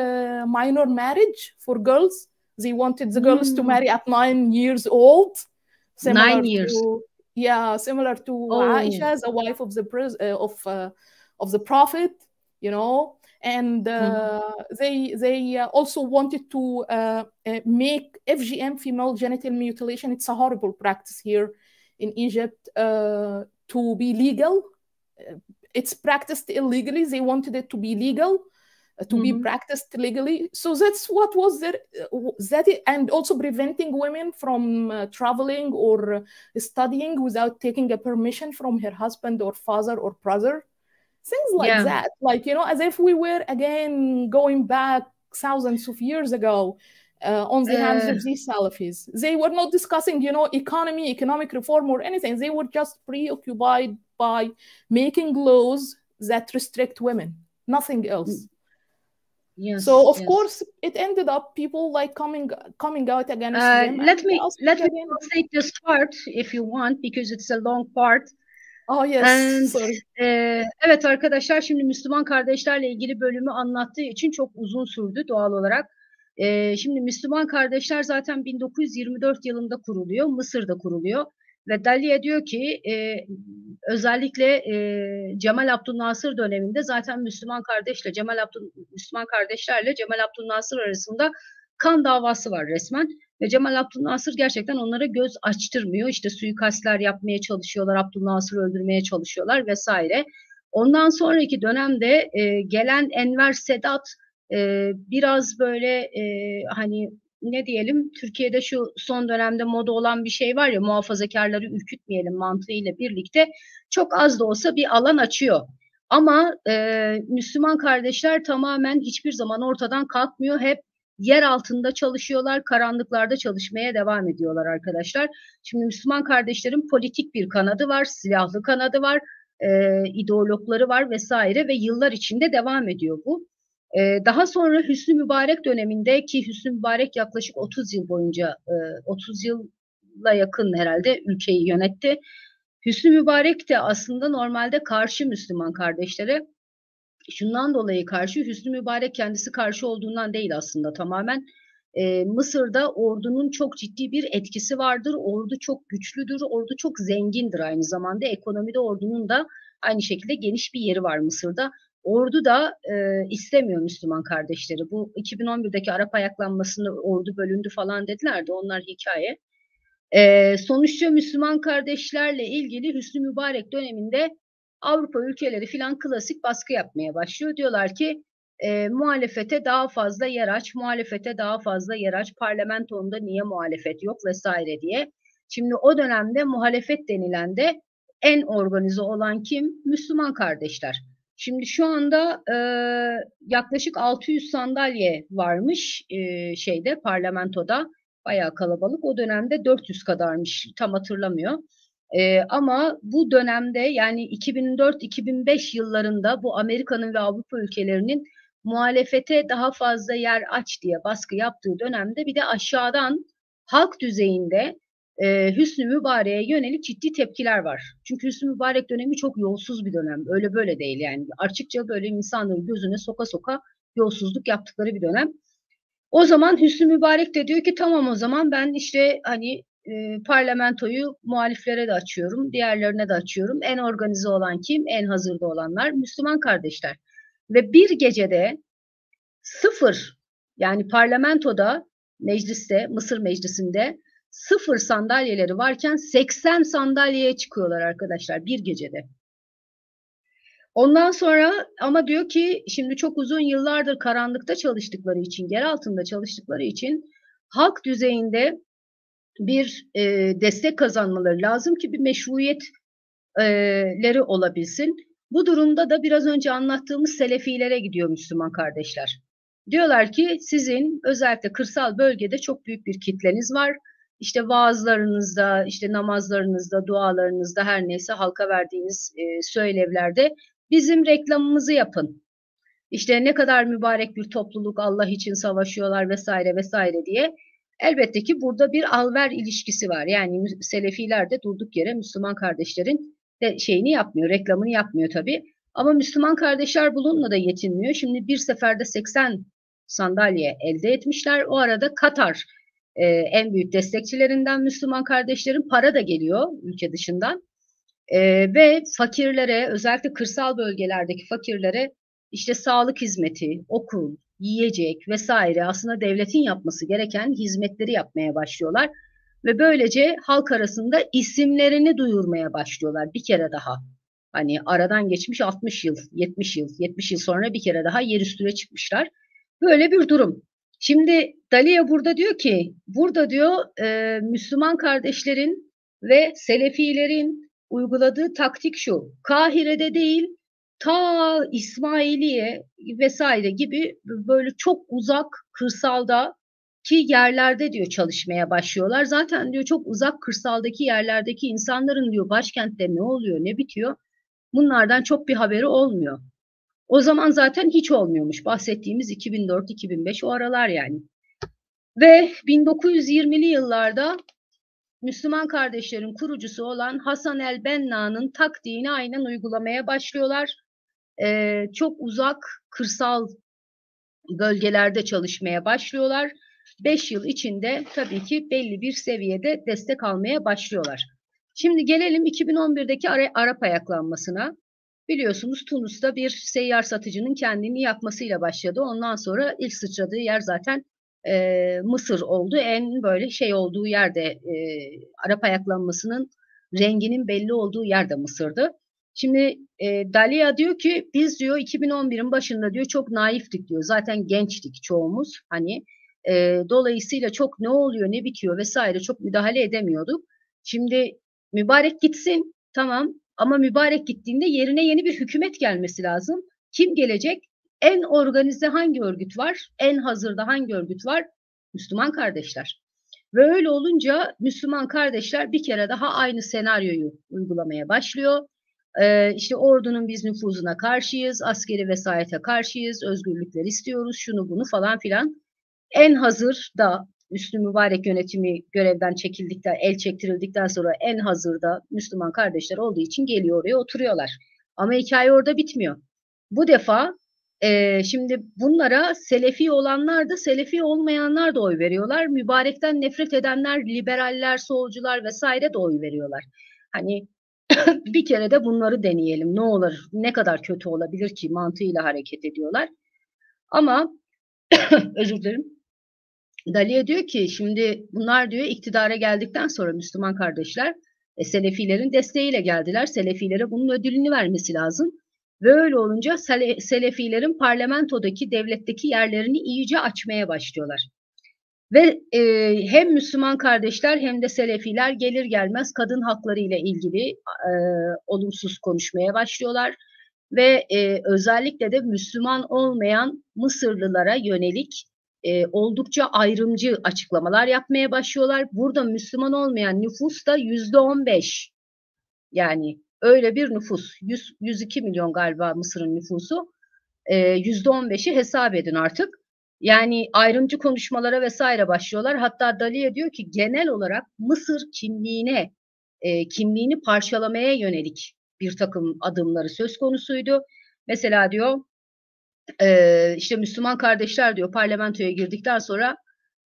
minor marriage for girls. They wanted the girls to marry at 9 years old, similar 9 years. to similar to Oh. Aisha, the wife of the Prophet, you know. And they also wanted to make FGM, female genital mutilation. It's a horrible practice here in Egypt, to be legal. It's practiced illegally. They wanted it to be legal, to be practiced legally. So that's what was there. And also preventing women from traveling or studying without taking a permission from her husband or father or brother. Things like that, like, you know, as if we were again going back thousands of years ago on the hands of these Salafis. They were not discussing, you know, economic reform or anything. They were just preoccupied by making laws that restrict women, nothing else. Yes, so of course it ended up people like coming out against them. Let me translate this part if you want, because it's a long part. Oh yes, sorry. Evet arkadaşlar, şimdi Müslüman kardeşlerle ilgili bölümü anlattığı için çok uzun sürdü doğal olarak. Şimdi Müslüman kardeşler zaten 1924 yılında kuruluyor, Mısır'da kuruluyor ve Dalia diyor ki özellikle Cemal Abdülnasır döneminde zaten Müslüman kardeşlerle Cemal Abdülnasır arasında kan davası var resmen. Ve Cemal Abdülnasır gerçekten onlara göz açtırmıyor. İşte suikastler yapmaya çalışıyorlar, Abdülnasır'ı öldürmeye çalışıyorlar vesaire. Ondan sonraki dönemde gelen Enver Sedat biraz böyle hani ne diyelim, Türkiye'de şu son dönemde moda olan bir şey var ya, muhafazakarları ürkütmeyelim mantığıyla birlikte çok az da olsa bir alan açıyor. Ama Müslüman kardeşler tamamen hiçbir zaman ortadan kalkmıyor. Hep yer altında çalışıyorlar, karanlıklarda çalışmaya devam ediyorlar arkadaşlar. Şimdi Müslüman kardeşlerin politik bir kanadı var, silahlı kanadı var, ideologları var vesaire ve yıllar içinde devam ediyor bu. Daha sonra Hüsnü Mübarek döneminde, ki Hüsnü Mübarek yaklaşık 30 yıl boyunca, 30 yıla yakın herhalde ülkeyi yönetti. Hüsnü Mübarek de aslında normalde karşı Müslüman kardeşlere. Şundan dolayı karşı, Hüsnü Mübarek kendisi karşı olduğundan değil aslında tamamen. Mısır'da ordunun çok ciddi bir etkisi vardır. Ordu çok güçlüdür. Ordu çok zengindir aynı zamanda. Ekonomide ordunun da aynı şekilde geniş bir yeri var Mısır'da. Ordu da istemiyor Müslüman kardeşleri. Bu 2011'deki Arap ayaklanmasında ordu bölündü falan dediler de onlar hikaye. Sonuçta Müslüman kardeşlerle ilgili Hüsnü Mübarek döneminde Avrupa ülkeleri filan klasik baskı yapmaya başlıyor. Diyorlar ki muhalefete daha fazla yer aç, muhalefete daha fazla yer aç, parlamentonda niye muhalefet yok vesaire diye. Şimdi o dönemde muhalefet denilen de en organize olan kim? Müslüman kardeşler. Şimdi şu anda yaklaşık 600 sandalye varmış parlamentoda. Bayağı kalabalık. O dönemde 400 kadarmış. Tam hatırlamıyor. Ama bu dönemde, yani 2004-2005 yıllarında bu Amerika'nın ve Avrupa ülkelerinin muhalefete daha fazla yer aç diye baskı yaptığı dönemde bir de aşağıdan halk düzeyinde Hüsnü Mübarek'e yönelik ciddi tepkiler var. Çünkü Hüsnü Mübarek dönemi çok yolsuz bir dönem. Öyle böyle değil yani. Açıkça böyle insanların gözüne soka soka yolsuzluk yaptıkları bir dönem. O zaman Hüsnü Mübarek de diyor ki tamam, o zaman ben işte hani parlamentoyu muhaliflere de açıyorum, diğerlerine de açıyorum. En organize olan kim? En hazırda olanlar Müslüman kardeşler. Ve bir gecede sıfır, yani parlamentoda, mecliste, Mısır meclisinde 0 sandalyeleri varken 80 sandalyeye çıkıyorlar arkadaşlar bir gecede. Ondan sonra ama diyor ki şimdi çok uzun yıllardır karanlıkta çalıştıkları için, yer altında çalıştıkları için halk düzeyinde bir destek kazanmaları lazım ki bir meşruiyetleri olabilsin. Bu durumda da biraz önce anlattığımız Selefilere gidiyor Müslüman kardeşler. Diyorlar ki sizin özellikle kırsal bölgede çok büyük bir kitleniz var. İşte vaazlarınızda, işte namazlarınızda, dualarınızda, her neyse halka verdiğiniz söylevlerde bizim reklamımızı yapın. İşte ne kadar mübarek bir topluluk, Allah için savaşıyorlar vesaire vesaire diye. Elbette ki burada bir al-ver ilişkisi var. Yani Selefiler de durduk yere Müslüman kardeşlerin de şeyini yapmıyor, reklamını yapmıyor tabii. Ama Müslüman kardeşler bununla da yetinmiyor. Şimdi bir seferde 80 sandalye elde etmişler. O arada Katar en büyük destekçilerinden Müslüman kardeşlerin, para da geliyor ülke dışından. Ve fakirlere, özellikle kırsal bölgelerdeki fakirlere işte sağlık hizmeti, okul, yiyecek vesaire, aslında devletin yapması gereken hizmetleri yapmaya başlıyorlar. Ve böylece halk arasında isimlerini duyurmaya başlıyorlar bir kere daha. Hani aradan geçmiş 60 yıl, 70 yıl, 70 yıl sonra bir kere daha yer üstüne çıkmışlar. Böyle bir durum. Şimdi Dalia burada diyor ki, burada diyor Müslüman kardeşlerin ve Selefilerin uyguladığı taktik şu: Kahire'de değil, ta İsmailiye vesaire gibi böyle çok uzak kırsalda ki yerlerde diyor çalışmaya başlıyorlar. Zaten diyor çok uzak kırsaldaki yerlerdeki insanların diyor başkentte ne oluyor, ne bitiyor, bunlardan çok bir haberi olmuyor. O zaman zaten hiç olmuyormuş. Bahsettiğimiz 2004-2005 o aralar yani. Ve 1920'li yıllarda Müslüman kardeşlerin kurucusu olan Hasan el-Benna'nın taktiğini aynen uygulamaya başlıyorlar. Çok uzak kırsal bölgelerde çalışmaya başlıyorlar. 5 yıl içinde tabii ki belli bir seviyede destek almaya başlıyorlar. Şimdi gelelim 2011'deki Arap ayaklanmasına. Biliyorsunuz Tunus'ta bir seyyar satıcının kendini yakmasıyla başladı. Ondan sonra ilk sıçradığı yer zaten Mısır oldu. En böyle şey olduğu yerde, Arap ayaklanmasının renginin belli olduğu yerde Mısır'dı. Şimdi Dalia diyor ki biz diyor 2011'in başında diyor çok naiftik diyor. Zaten gençtik çoğumuz. Hani dolayısıyla çok ne oluyor ne bitiyor vesaire çok müdahale edemiyorduk. Şimdi mübarek gitsin tamam, ama mübarek gittiğinde yerine yeni bir hükümet gelmesi lazım. Kim gelecek? En organize hangi örgüt var? En hazırda hangi örgüt var? Müslüman kardeşler. Ve öyle olunca Müslüman kardeşler bir kere daha aynı senaryoyu uygulamaya başlıyor. İşte ordunun biz nüfuzuna karşıyız, askeri vesayete karşıyız, özgürlükler istiyoruz, şunu bunu falan filan. En hazır da Hüsnü Mübarek yönetimi görevden çekildikten, el çektirildikten sonra en hazırda Müslüman kardeşler olduğu için geliyor oraya oturuyorlar. Ama hikaye orada bitmiyor. Bu defa şimdi bunlara Selefi olanlar da Selefi olmayanlar da oy veriyorlar. Mübarekten nefret edenler, liberaller, solcular vesaire de oy veriyorlar. Hani bir kere de bunları deneyelim. Ne olur, ne kadar kötü olabilir ki mantığıyla hareket ediyorlar. Ama özür dilerim. Dalia diyor ki şimdi bunlar diyor iktidara geldikten sonra Müslüman kardeşler Selefilerin desteğiyle geldiler. Selefilere bunun ödülünü vermesi lazım. Ve öyle olunca Selefilerin parlamentodaki, devletteki yerlerini iyice açmaya başlıyorlar. Ve hem Müslüman kardeşler hem de Selefiler gelir gelmez kadın hakları ile ilgili olumsuz konuşmaya başlıyorlar. Ve özellikle de Müslüman olmayan Mısırlılara yönelik oldukça ayrımcı açıklamalar yapmaya başlıyorlar. Burada Müslüman olmayan nüfus da %15. Yani öyle bir nüfus. 102 milyon galiba Mısır'ın nüfusu. %15'i hesap edin artık. Yani ayrımcı konuşmalara vesaire başlıyorlar. Hatta Dalia diyor ki genel olarak Mısır kimliğini parçalamaya yönelik bir takım adımları söz konusuydu. Mesela diyor işte Müslüman kardeşler diyor parlamentoya girdikten sonra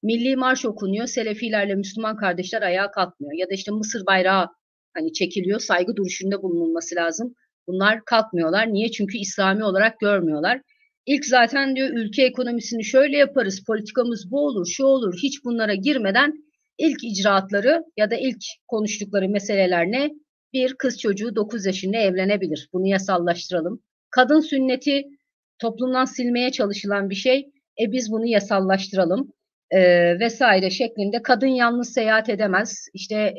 milli marş okunuyor. Selefilerle Müslüman kardeşler ayağa kalkmıyor. Ya da işte Mısır bayrağı hani çekiliyor. Saygı duruşunda bulunulması lazım. Bunlar kalkmıyorlar. Niye? Çünkü İslami olarak görmüyorlar. İlk zaten diyor ülke ekonomisini şöyle yaparız, politikamız bu olur, şu olur, hiç bunlara girmeden ilk icraatları ya da ilk konuştukları meseleler ne? Bir kız çocuğu 9 yaşında evlenebilir. Bunu yasallaştıralım. Kadın sünneti toplumdan silmeye çalışılan bir şey. Biz bunu yasallaştıralım vesaire şeklinde. Kadın yalnız seyahat edemez. İşte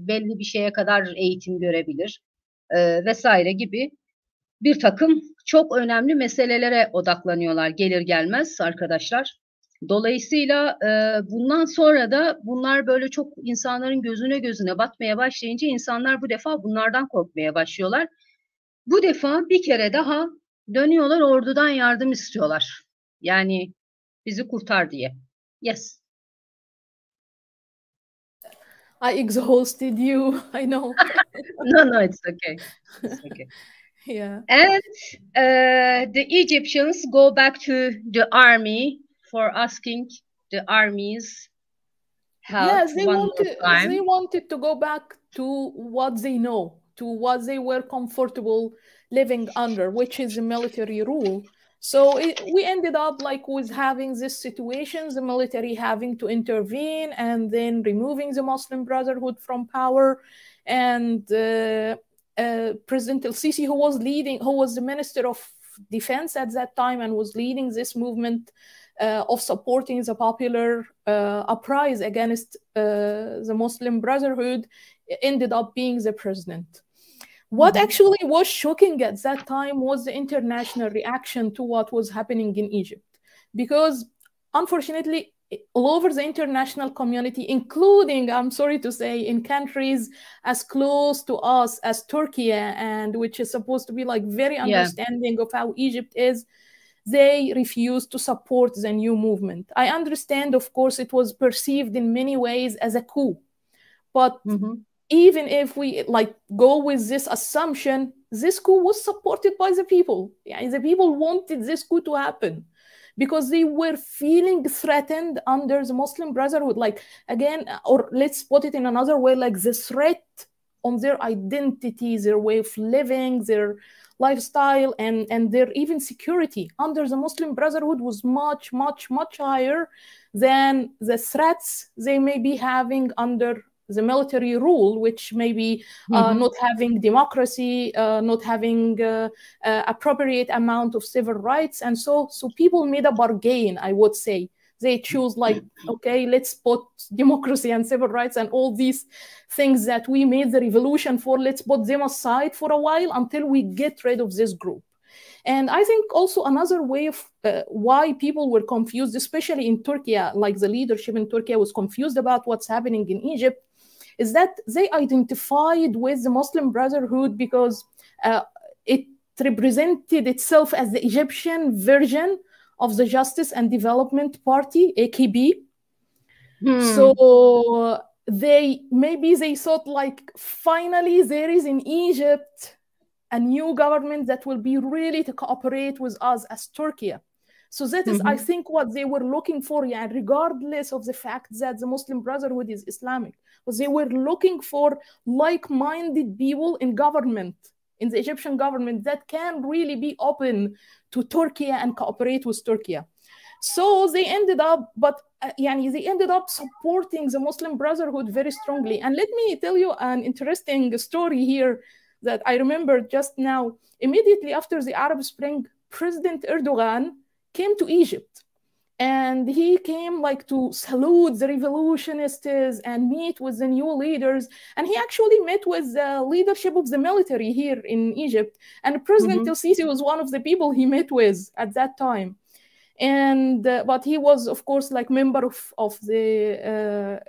belli bir şeye kadar eğitim görebilir vesaire gibi bir takım çok önemli meselelere odaklanıyorlar gelir gelmez arkadaşlar. Dolayısıyla bundan sonra da bunlar böyle çok insanların gözüne batmaya başlayınca insanlar bu defa bunlardan korkmaya başlıyorlar. Bu defa bir kere daha dönüyorlar ordudan yardım istiyorlar. Yani bizi kurtar diye. Yes. I exhausted you. I know. No, it's okay. It's okay. Yeah. And the Egyptians go back to the army for asking the army's help Yes, one more they time. wanted to go back to what they know, to what they were comfortable living under, which is the military rule. So we ended up like with having this situation, the military having to intervene and then removing the Muslim Brotherhood from power. And President El-Sisi, who was the Minister of Defense at that time and was leading this movement of supporting the popular uprising against the Muslim Brotherhood, ended up being the president. What actually was shocking at that time was the international reaction to what was happening in Egypt. Because unfortunately, all over the international community, including, I'm sorry to say, in countries as close to us as Turkey, and which is supposed to be like very understanding of how Egypt is, they refused to support the new movement. I understand, of course, it was perceived in many ways as a coup. But even if we like go with this assumption, this coup was supported by the people. Yeah, the people wanted this coup to happen because they were feeling threatened under the Muslim Brotherhood. Like, again, or let's put it in another way, like the threat on their identity, their way of living, their lifestyle, and their even security under the Muslim Brotherhood was much, much, much higher than the threats they may be having under the military rule, which may be not having democracy, not having appropriate amount of civil rights. And so people made a bargain, I would say. They choose like, okay, let's put democracy and civil rights and all these things that we made the revolution for, let's put them aside for a while until we get rid of this group. And I think also another way of why people were confused, especially in Turkey, like the leadership in Turkey was confused about what's happening in Egypt, is that they identified with the Muslim Brotherhood because it represented itself as the Egyptian version of the Justice and Development Party, AKB. So they thought like, finally there is in Egypt a new government that will be really to cooperate with us as Turkey. So that is, I think, what they were looking for, yeah, regardless of the fact that the Muslim Brotherhood is Islamic. But they were looking for like-minded people in government, in the Egyptian government, that can really be open to Turkey and cooperate with Turkey. So they ended up, they ended up supporting the Muslim Brotherhood very strongly. And let me tell you an interesting story here that I remember just now. Immediately after the Arab Spring, President Erdogan came to Egypt, and he came like to salute the revolutionists and meet with the new leaders. And he actually met with the leadership of the military here in Egypt. And President El-Sisi was one of the people he met with at that time. And but he was, of course, like member of the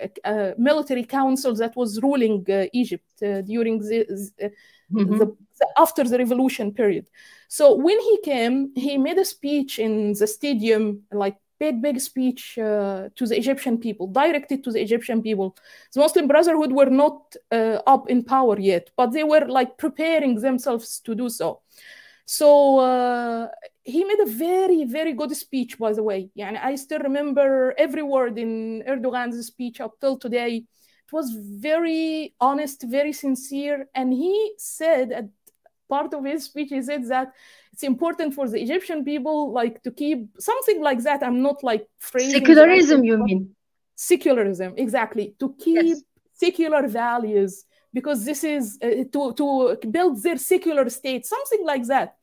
military council that was ruling Egypt during after the revolution period. So when he came, he made a speech in the stadium, like big speech to the Egyptian people, directed to the Egyptian people. The Muslim Brotherhood were not up in power yet, but they were like preparing themselves to do so. So he made a very, very good speech, by the way. Yeah, I still remember every word in Erdogan's speech up till today. It was very honest, very sincere. And he said, at part of his speech, he said that it's important for the Egyptian people like to keep something like that. I'm not like phrasing secularism, you mean? Secularism, exactly. To keep secular values, because this is to build their secular state, something like that.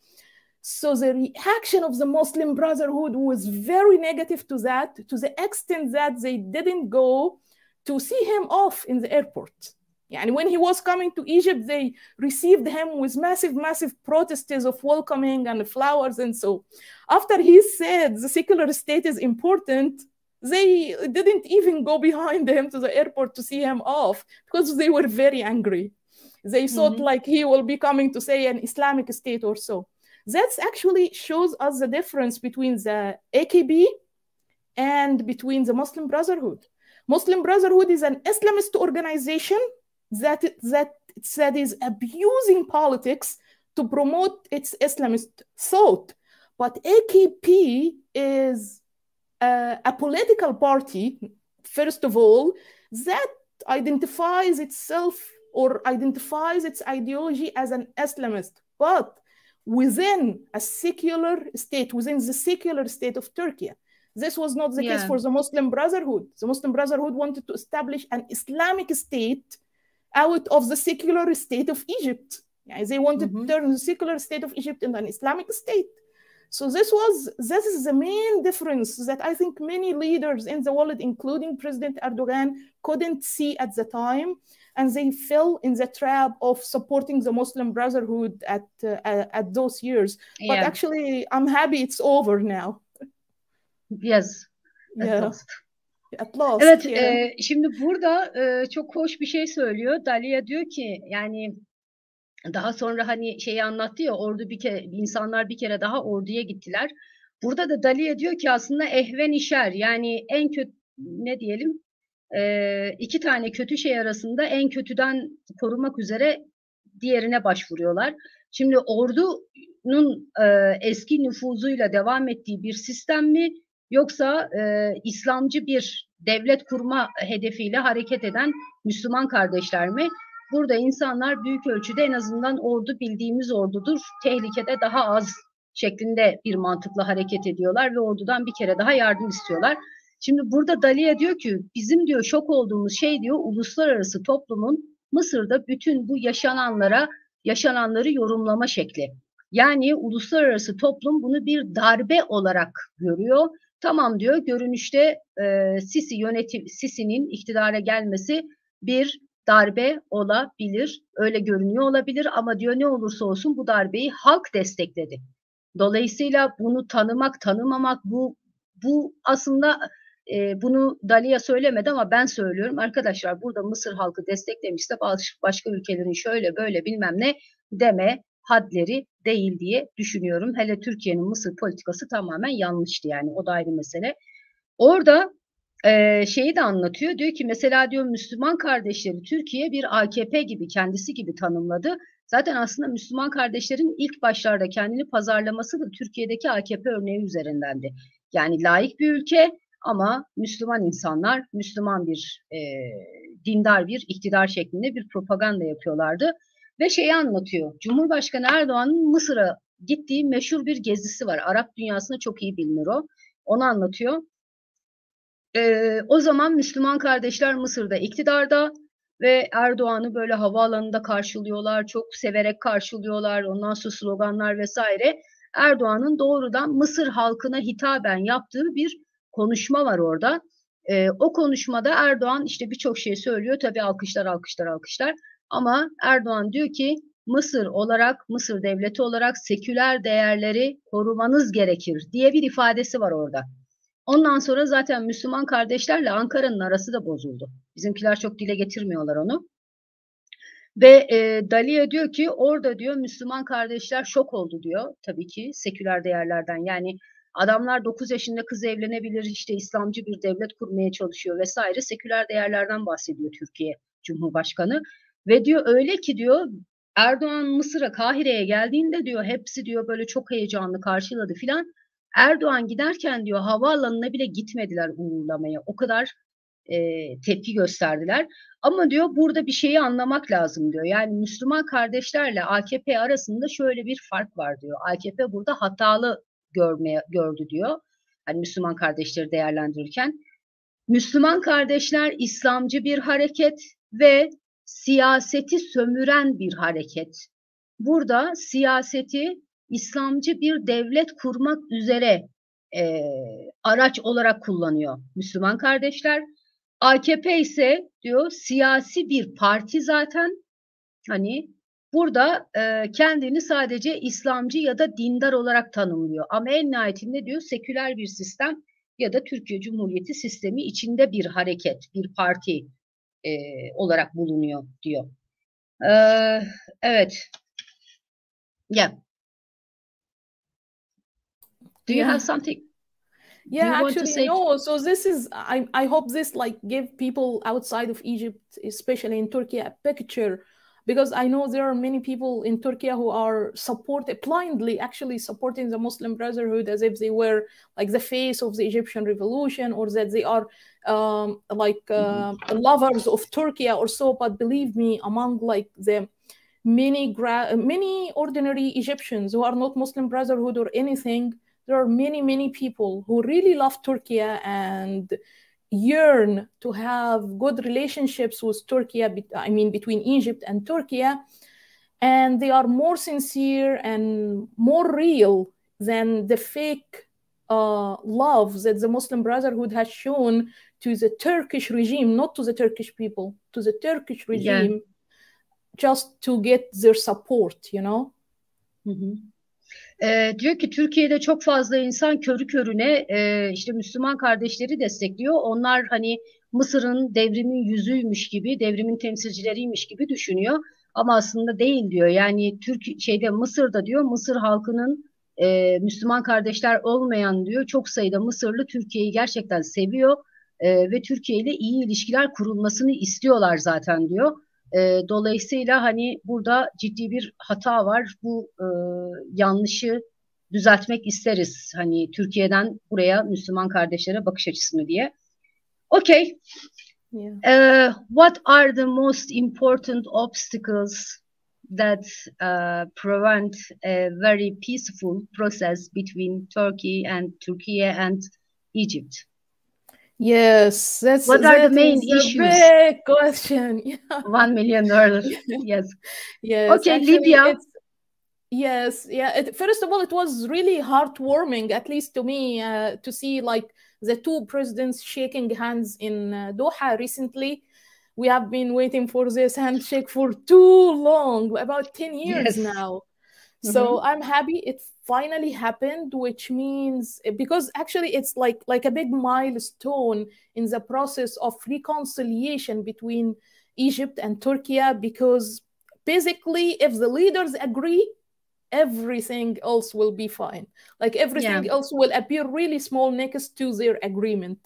So the reaction of the Muslim Brotherhood was very negative to that, to the extent that they didn't go to see him off in the airport. And when he was coming to Egypt, they received him with massive protests of welcoming and flowers. And so after he said the secular state is important, they didn't even go behind him to the airport to see him off, because they were very angry. They thought like he will be coming to say an Islamic state or so. That actually shows us the difference between the AKB and between the Muslim Brotherhood. Muslim Brotherhood is an Islamist organization that is abusing politics to promote its Islamist thought. But AKP is a political party, first of all, that identifies itself or identifies its ideology as an Islamist, but within a secular state, within the secular state of Turkey. This was not the case for the Muslim Brotherhood. The Muslim Brotherhood wanted to establish an Islamic state out of the secular state of Egypt. Yeah, they wanted to turn the secular state of Egypt into an Islamic state. So this is the main difference that I think many leaders in the world, including President Erdogan, couldn't see at the time, and they fell in the trap of supporting the Muslim Brotherhood at those years. But actually, I'm happy it's over now. Yes, at last. At last. Evet, şimdi burada çok hoş bir şey söylüyor. Dalia diyor ki, yani daha sonra hani şeyi anlattı ya, insanlar bir kere daha orduya gittiler. Burada da Dalia diyor ki aslında ehven-i-şer, yani en kötü, ne diyelim, iki tane kötü şey arasında en kötüden korumak üzere diğerine başvuruyorlar. Şimdi ordunun eski nüfuzuyla devam ettiği bir sistem mi, yoksa İslamcı bir devlet kurma hedefiyle hareket eden Müslüman kardeşler mi? Burada insanlar büyük ölçüde en azından ordu bildiğimiz ordudur, tehlikede daha az şeklinde bir mantıkla hareket ediyorlar ve ordudan bir kere daha yardım istiyorlar. Şimdi burada Dalia diyor ki, bizim diyor şok olduğumuz şey diyor, uluslararası toplumun Mısır'da bütün bu yaşananları yorumlama şekli. Yani uluslararası toplum bunu bir darbe olarak görüyor. Tamam diyor, görünüşte Sisi'nin iktidara gelmesi bir darbe olabilir, öyle görünüyor olabilir ama diyor ne olursa olsun bu darbeyi halk destekledi. Dolayısıyla bunu tanımamak bu aslında bunu Dalia söylemedi ama ben söylüyorum. Arkadaşlar, burada Mısır halkı desteklemişse başka ülkelerin şöyle böyle bilmem ne deme hadleri değil diye düşünüyorum. Hele Türkiye'nin Mısır politikası tamamen yanlıştı, yani o da ayrı mesele. Orada şeyi de anlatıyor. Diyor ki mesela diyor Müslüman kardeşleri Türkiye bir AKP gibi, kendisi gibi tanımladı. Zaten aslında Müslüman kardeşlerin ilk başlarda kendini pazarlaması da Türkiye'deki AKP örneği üzerindendi. Yani laik bir ülke ama Müslüman insanlar, Müslüman bir dindar bir iktidar şeklinde bir propaganda yapıyorlardı. Ve şeyi anlatıyor. Cumhurbaşkanı Erdoğan'ın Mısır'a gittiği meşhur bir gezisi var. Arap dünyasında çok iyi bilinir o. Onu anlatıyor. O zaman Müslüman kardeşler Mısır'da iktidarda ve Erdoğan'ı böyle havaalanında karşılıyorlar, çok severek karşılıyorlar, ondan sonra sloganlar vesaire. Erdoğan'ın doğrudan Mısır halkına hitaben yaptığı bir konuşma var orada. O konuşmada Erdoğan işte birçok şey söylüyor, tabii alkışlar ama Erdoğan diyor ki Mısır devleti olarak seküler değerleri korumanız gerekir diye bir ifadesi var orada. Ondan sonra zaten Müslüman kardeşlerle Ankara'nın arası da bozuldu. Bizimkiler çok dile getirmiyorlar onu. Ve Dalia diyor ki orada diyor Müslüman kardeşler şok oldu diyor. Tabii ki seküler değerlerden, yani adamlar 9 yaşında kız evlenebilir, işte İslamcı bir devlet kurmaya çalışıyor vesaire, seküler değerlerden bahsediyor Türkiye Cumhurbaşkanı. Ve diyor öyle ki diyor Erdoğan Mısır'a, Kahire'ye geldiğinde diyor hepsi diyor böyle çok heyecanlı karşıladı filan. Erdoğan giderken diyor havaalanına bile gitmediler uğurlamaya. O kadar tepki gösterdiler. Ama diyor burada bir şeyi anlamak lazım diyor. Yani Müslüman kardeşlerle AKP arasında şöyle bir fark var diyor. AKP burada hatalı gördü diyor. Hani Müslüman kardeşleri değerlendirirken. Müslüman kardeşler İslamcı bir hareket ve siyaseti sömüren bir hareket. Burada siyaseti İslamcı bir devlet kurmak üzere araç olarak kullanıyor Müslüman kardeşler. AKP ise diyor siyasi bir parti zaten, hani burada kendini sadece İslamcı ya da dindar olarak tanımlıyor. Ama en nihayetinde diyor seküler bir sistem ya da Türkiye Cumhuriyeti sistemi içinde bir hareket, bir parti olarak bulunuyor diyor. Evet. Yeah. Do you have something? Do you Yeah, want to actually, say? no. So this is, I hope this like give people outside of Egypt, especially in Turkey, a picture, because I know there are many people in Turkey who are blindly actually supporting the Muslim Brotherhood as if they were like the face of the Egyptian revolution, or that they are lovers of Turkey or so. But believe me, among like the many ordinary Egyptians who are not Muslim Brotherhood or anything, there are many people who really love Turkey and yearn to have good relationships with Turkey, I mean between Egypt and Turkey, and they are more sincere and more real than the fake love that the Muslim Brotherhood has shown to the Turkish regime, not to the Turkish people, to the Turkish regime, Yeah. just to get their support, you know? Hı hı. Diyor ki Türkiye'de çok fazla insan körü körüne işte Müslüman kardeşleri destekliyor. Onlar hani Mısır'ın devrimin yüzüymüş gibi, devrimin temsilcileriymiş gibi düşünüyor. Ama aslında değil diyor. Yani Mısır'da diyor Mısır halkının Müslüman kardeşler olmayan diyor çok sayıda Mısırlı Türkiye'yi gerçekten seviyor ve Türkiye ile iyi ilişkiler kurulmasını istiyorlar zaten diyor. Dolayısıyla hani burada ciddi bir hata var. Bu yanlışı düzeltmek isteriz. Hani Türkiye'den buraya Müslüman kardeşlere bakış açısını diye. Okay. Yeah. What are the most important obstacles that prevent a very peaceful process between Turkey and Egypt? Yes, What are the that main is a issues? big question. Yeah. $1 million. Yes. Yes, Okay, actually, Libya. yes, yeah. First of all, it was really heartwarming, at least to me, to see like the two presidents shaking hands in Doha recently. We have been waiting for this handshake for too long, about 10 years Yes. now. So I'm happy it finally happened, which means, because actually it's like a big milestone in the process of reconciliation between Egypt and Turkey, because basically if the leaders agree, everything else will be fine. Like everything else will appear really small next to their agreement.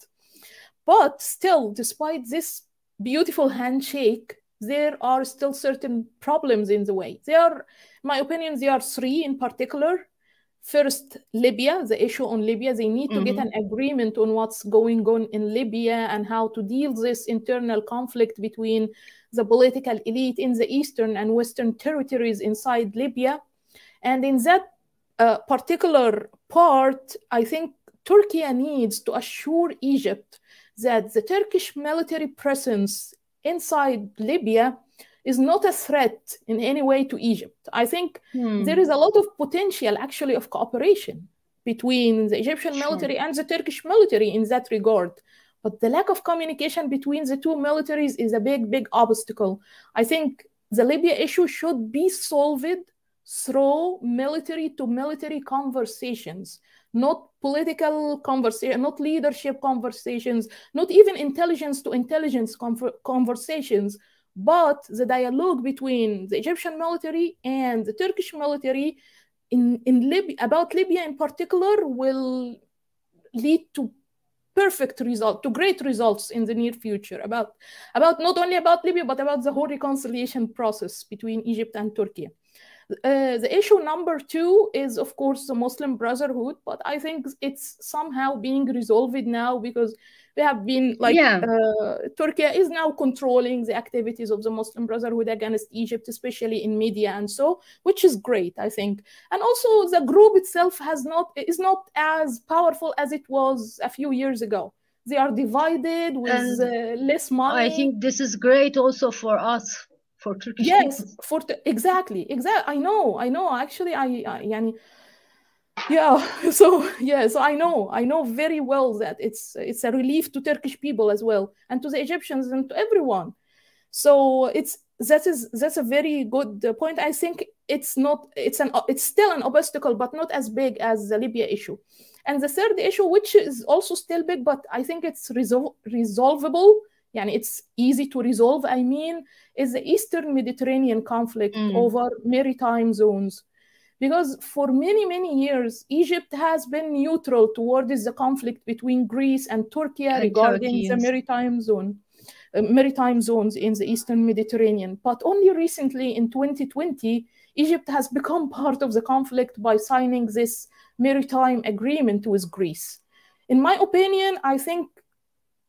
But still, despite this beautiful handshake, there are still certain problems in the way. There are, in my opinion, there are three in particular. First, Libya, the issue on Libya. They need to get an agreement on what's going on in Libya and how to deal this internal conflict between the political elite in the eastern and western territories inside Libya. And in that particular part, I think Turkey needs to assure Egypt that the Turkish military presence inside Libya is not a threat in any way to Egypt. I think there is a lot of potential actually of cooperation between the Egyptian military and the Turkish military in that regard. But the lack of communication between the two militaries is a big obstacle. I think the Libya issue should be solved through military to military conversations, not political conversation, not leadership conversations, not even intelligence to intelligence conversations, but the dialogue between the Egyptian military and the Turkish military in Libya, about Libya in particular, will lead to great results in the near future about not only about Libya, but about the whole reconciliation process between Egypt and Turkey. The issue number two is, of course, the Muslim Brotherhood, but I think it's somehow being resolved now, because we have been Turkey is now controlling the activities of the Muslim Brotherhood against Egypt, especially in media and so, which is great, I think. And also the group itself is not as powerful as it was a few years ago. They are divided with less money. I think this is great also for us. For Turkish people. Exactly. I know. Actually, So I know very well that it's a relief to Turkish people as well, and to the Egyptians and to everyone. So that's a very good point. I think it's still an obstacle, but not as big as the Libya issue. And the third issue, which is also still big, but I think it's resolvable. It's easy to resolve. Is the Eastern Mediterranean conflict over maritime zones. because for many, many years, Egypt has been neutral towards the conflict between Greece and Turkey regarding the maritime zones in the Eastern Mediterranean. But only recently in 2020, Egypt has become part of the conflict by signing this maritime agreement with Greece. In my opinion, I think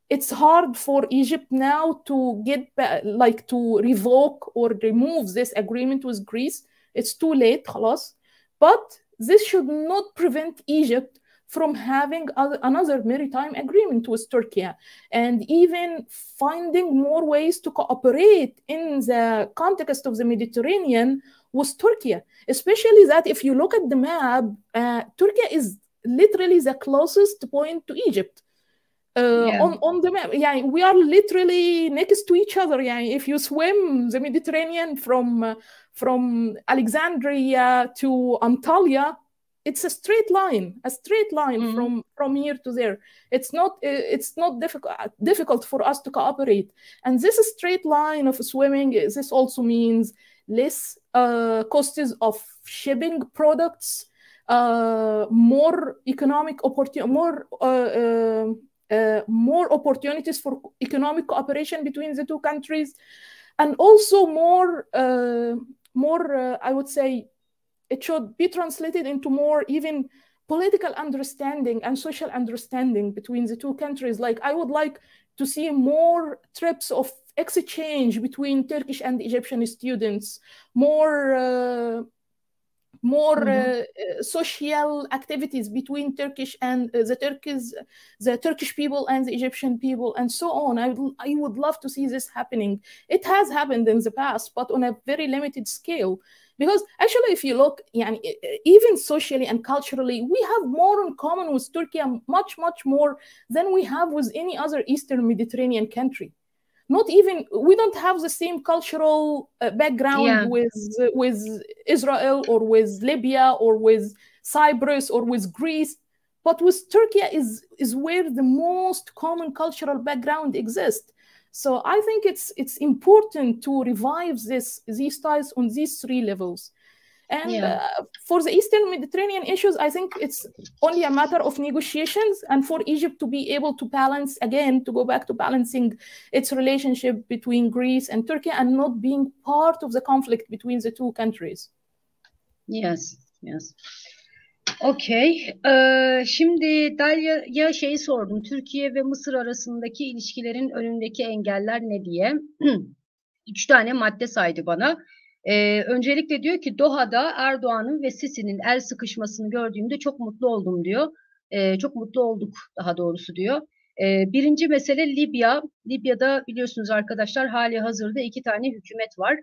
it's hard for Egypt now to to revoke or remove this agreement with Greece. It's too late, خلاص. But this should not prevent Egypt from having another maritime agreement with Turkey and even finding more ways to cooperate in the context of the Mediterranean with Turkey. Especially that if you look at the map, Turkey is literally the closest point to Egypt. On the map, yeah, we are literally next to each other. Yeah, if you swim the Mediterranean from Alexandria to Antalya, it's a straight line from here to there. It's not difficult for us to cooperate. And this straight line of swimming, this also means less costs of shipping products, more economic more opportunities for economic cooperation between the two countries, and also more, I would say, it should be translated into more even political understanding and social understanding between the two countries. Like, I would like to see more trips of exchange between Turkish and Egyptian students, more social activities between Turkish and the Turkish people and the Egyptian people, and so on. I would love to see this happening. It has happened in the past, but on a very limited scale. Because actually, if you look, even socially and culturally, we have more in common with Turkey, much, much more than we have with any other Eastern Mediterranean country. We don't have the same cultural background with Israel or with Libya or with Cyprus or with Greece, but with Turkey is where the most common cultural background exists. So I think it's important to revive these ties on these three levels. And for the Eastern Mediterranean issues, I think it's only a matter of negotiations, and for Egypt to be able to balance, again, to go back to balancing its relationship between Greece and Turkey and not being part of the conflict between the two countries. Yes. Okay. Şimdi Dalia'ya şeyi sordum. Türkiye ve Mısır arasındaki ilişkilerin önündeki engeller ne diye. 3 tane madde saydı bana. Öncelikle diyor ki Doha'da Erdoğan'ın ve Sisi'nin el sıkışmasını gördüğümde çok mutlu oldum diyor. Çok mutlu olduk daha doğrusu diyor. Birinci mesele Libya. Libya'da biliyorsunuz arkadaşlar hali hazırda 2 tane hükümet var.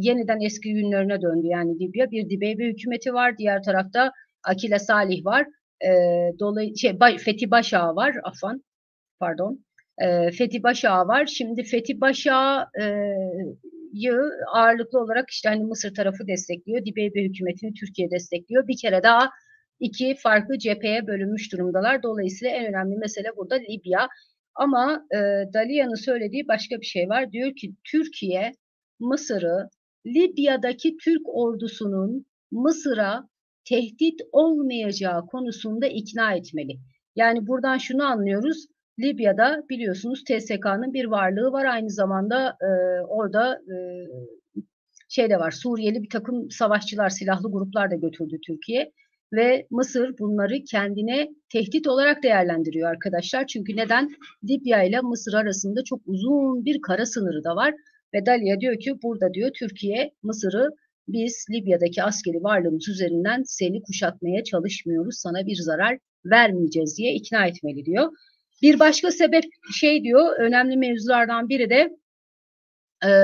Yeniden eski günlerine döndü yani Libya. Bir Dibeybe hükümeti var. Diğer tarafta Akile Salih var. Fethi Başağı var. Fethi Başağı var. Şimdi Fethi Başağı'yı ağırlıklı olarak işte hani Mısır tarafı destekliyor. Dibeybe hükümetini Türkiye destekliyor. Bir kere daha 2 farklı cepheye bölünmüş durumdalar. Dolayısıyla en önemli mesele burada Libya. Ama Dalia'nın söylediği başka bir şey var. Diyor ki Türkiye Mısır'ı Libya'daki Türk ordusunun Mısır'a tehdit olmayacağı konusunda ikna etmeli. Yani buradan şunu anlıyoruz. Libya'da biliyorsunuz TSK'nın bir varlığı var. Aynı zamanda orada şey de var. Suriyeli bir takım savaşçılar, silahlı gruplar da götürdü Türkiye. Ve Mısır bunları kendine tehdit olarak değerlendiriyor arkadaşlar. Çünkü neden? Libya ile Mısır arasında çok uzun bir kara sınırı da var. Ve Dalia diyor ki burada diyor Türkiye, Mısır'ı biz Libya'daki askeri varlığımız üzerinden seni kuşatmaya çalışmıyoruz. Sana bir zarar vermeyeceğiz diye ikna etmeli diyor. Bir başka sebep şey diyor, önemli mevzulardan biri de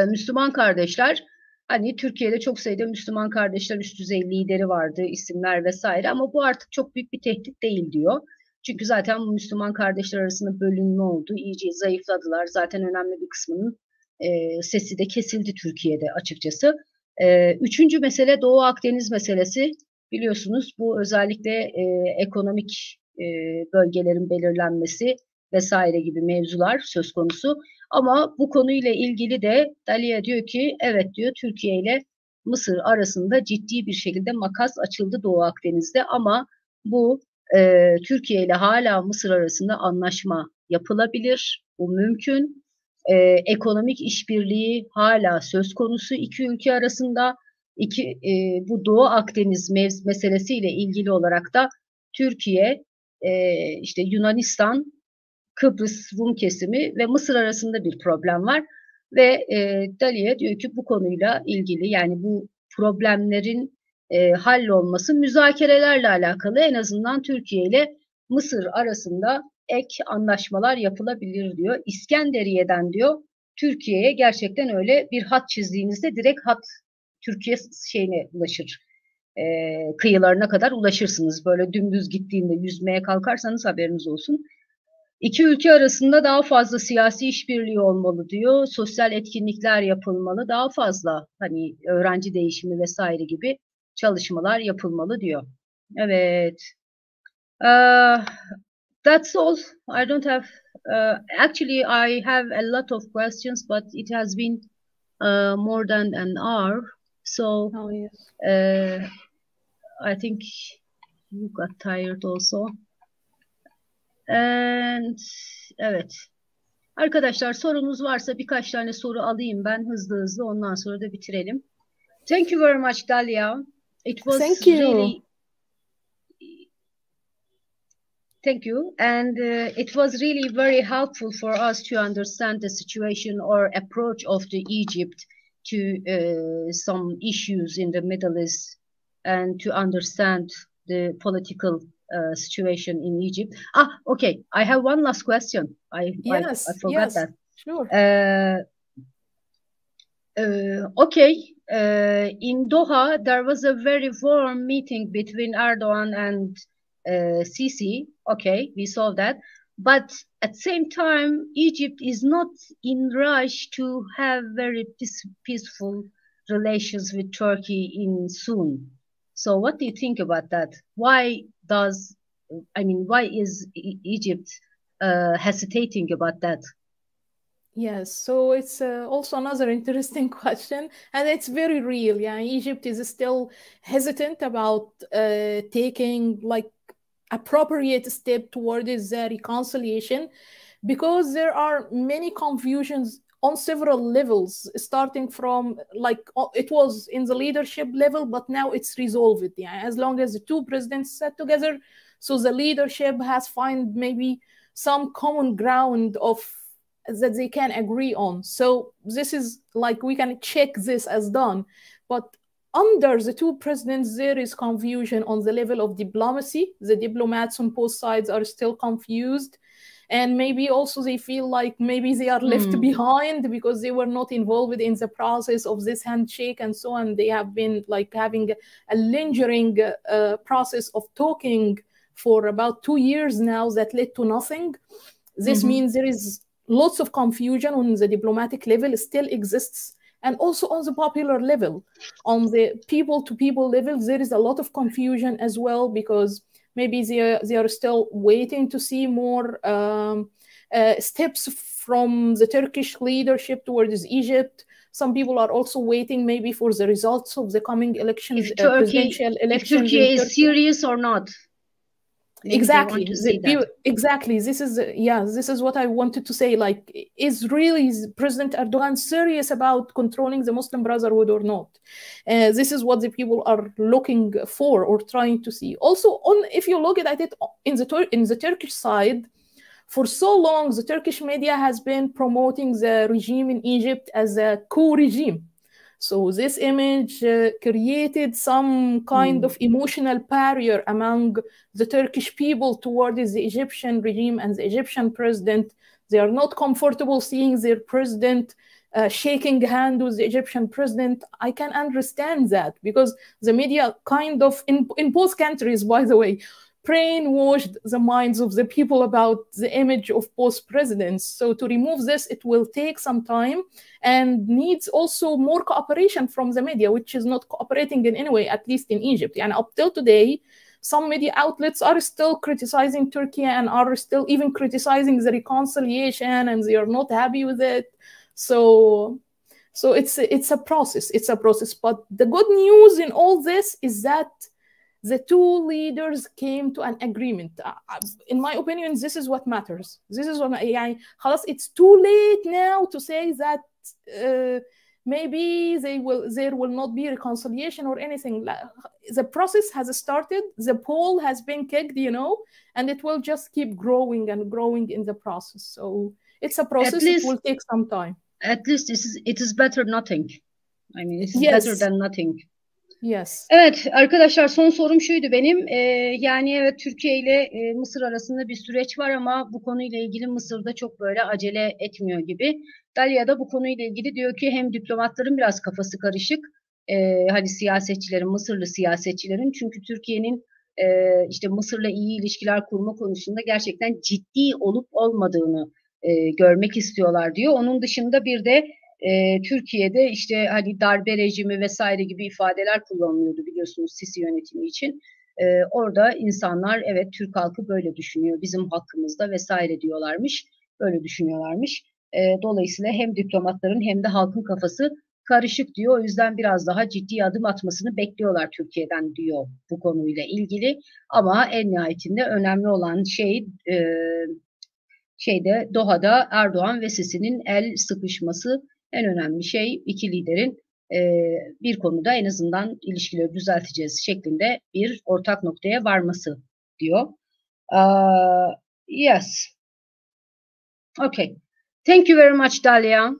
Müslüman kardeşler. Hani Türkiye'de çok sayıda Müslüman kardeşler üst düzey lideri vardı, isimler vesaire ama bu artık çok büyük bir tehdit değil diyor. Çünkü zaten bu Müslüman kardeşler arasında bölünme oldu, iyice zayıfladılar. Zaten önemli bir kısmının sesi de kesildi Türkiye'de açıkçası. Üçüncü mesele Doğu Akdeniz meselesi. Biliyorsunuz bu özellikle ekonomik bölgelerin belirlenmesi vesaire gibi mevzular söz konusu. Ama bu konuyla ilgili de Dalia diyor ki evet diyor Türkiye ile Mısır arasında ciddi bir şekilde makas açıldı Doğu Akdeniz'de ama bu Türkiye ile hala Mısır arasında anlaşma yapılabilir. Bu mümkün. Ekonomik işbirliği hala söz konusu iki ülke arasında. Bu Doğu Akdeniz meselesiyle ilgili olarak da Türkiye, işte Yunanistan, Kıbrıs Rum kesimi ve Mısır arasında bir problem var. Ve Dalia diyor ki bu konuyla ilgili, yani bu problemlerin hallolması müzakerelerle alakalı, en azından Türkiye ile Mısır arasında ek anlaşmalar yapılabilir diyor. İskenderiye'den diyor Türkiye'ye gerçekten öyle bir hat çizdiğinizde direkt hat Türkiye şeyine ulaşır. Kıyılarına kadar ulaşırsınız. Böyle dümdüz gittiğinde yüzmeye kalkarsanız haberiniz olsun. İki ülke arasında daha fazla siyasi işbirliği olmalı diyor. Sosyal etkinlikler yapılmalı. Daha fazla hani öğrenci değişimi vesaire gibi çalışmalar yapılmalı diyor. Evet. That's all. I don't have actually I have a lot of questions, but it has been more than an hour. So I think you got tired also. And evet. Arkadaşlar sorunuz varsa birkaç tane soru alayım ben hızlı ondan sonra da bitirelim. Thank you very much Dalia. It was Thank you. Really thank you, and it was really very helpful for us to understand the situation or approach of the Egypt to some issues in the Middle East and to understand the political situation in Egypt. Okay. I have one last question. I forgot that. Sure. Okay. In Doha, there was a very warm meeting between Erdogan and Sisi. Okay, we saw that. But at the same time, Egypt is not in rush to have very peaceful relations with Turkey in soon. So what do you think about that? Why is Egypt hesitating about that? Yes, so it's also another interesting question, and it's very real. Yeah, Egypt is still hesitant about taking like appropriate step towards reconciliation because there are many confusions on several levels, starting from like it was in the leadership level, but now it's resolved. Yeah, as long as the two presidents sat together, so the leadership has find maybe some common ground of that they can agree on. So this is like we can check this as done, but under the two presidents, there is confusion on the level of diplomacy. The diplomats on both sides are still confused. And maybe also they feel like maybe they are left behind because they were not involved in the process of this handshake and so on. They have been like having a lingering process of talking for about 2 years now that led to nothing. This means there is lots of confusion on the diplomatic level still exists. And also on the popular level, on the people-to-people level, there is a lot of confusion as well because maybe they are still waiting to see more steps from the Turkish leadership towards Egypt. Some people are also waiting maybe for the results of the coming elections, presidential elections. If Turkey is serious or not. Maybe exactly. Exactly. This is what I wanted to say. Like, is really President Erdogan serious about controlling the Muslim Brotherhood or not? This is what the people are looking for or trying to see. Also, if you look at it in the Turkish side, for so long, the Turkish media has been promoting the regime in Egypt as a coup regime. So this image created some kind of emotional barrier among the Turkish people towards the Egyptian regime and the Egyptian president. They are not comfortable seeing their president shaking hand with the Egyptian president. I can understand that because the media kind of, in both countries, by the way, brainwashed the minds of the people about the image of both presidents. So to remove this, it will take some time and needs also more cooperation from the media, which is not cooperating in any way, at least in Egypt. And up till today, some media outlets are still criticizing Turkey and are still even criticizing the reconciliation, and they are not happy with it. So So it's a process. It's a process. But the good news in all this is that the two leaders came to an agreement. In my opinion, this is what matters. This is what يعني خلاص, it's too late now to say that maybe there will not be reconciliation or anything. The process has started. The pole has been kicked, you know, and it will just keep growing and growing in the process. So it's a process. It will take some time. At least it is better nothing. I mean, it is Yes. better than nothing. Yes. Evet arkadaşlar, son sorum şuydu benim. Yani evet, Türkiye ile Mısır arasında bir süreç var ama bu konuyla ilgili Mısır'da çok böyle acele etmiyor gibi. Dalia da bu konuyla ilgili diyor ki hem diplomatların biraz kafası karışık, hani siyasetçilerin, Mısırlı siyasetçilerin, çünkü Türkiye'nin işte Mısır'la iyi ilişkiler kurma konusunda gerçekten ciddi olup olmadığını görmek istiyorlar diyor. Onun dışında bir de Türkiye'de işte hani darbe rejimi vesaire gibi ifadeler kullanılıyordu biliyorsunuz Sisi yönetimi için. Orada insanlar evet Türk halkı böyle düşünüyor, bizim hakkımızda vesaire diyorlarmış, böyle düşünüyorlarmış. Dolayısıyla hem diplomatların hem de halkın kafası karışık diyor. O yüzden biraz daha ciddi adım atmasını bekliyorlar Türkiye'den diyor bu konuyla ilgili. Ama en nihayetinde önemli olan şey Doha'da Erdoğan ve Sisi'nin el sıkışması. En önemli şey iki liderin bir konuda en azından ilişkileri düzelteceğiz şeklinde bir ortak noktaya varması diyor. Yes. Okay. Thank you very much, Dalia.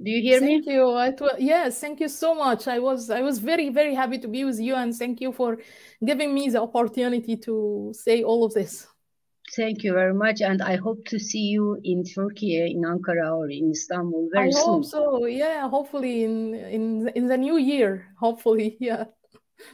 Do you hear me? Thank you. Yes, thank you so much. I was very, very happy to be with you, and thank you for giving me the opportunity to say all of this. Thank you very much, and I hope to see you in Turkey, in Ankara or in Istanbul very soon. I hope so. Yeah, hopefully in the new year. Hopefully, yeah.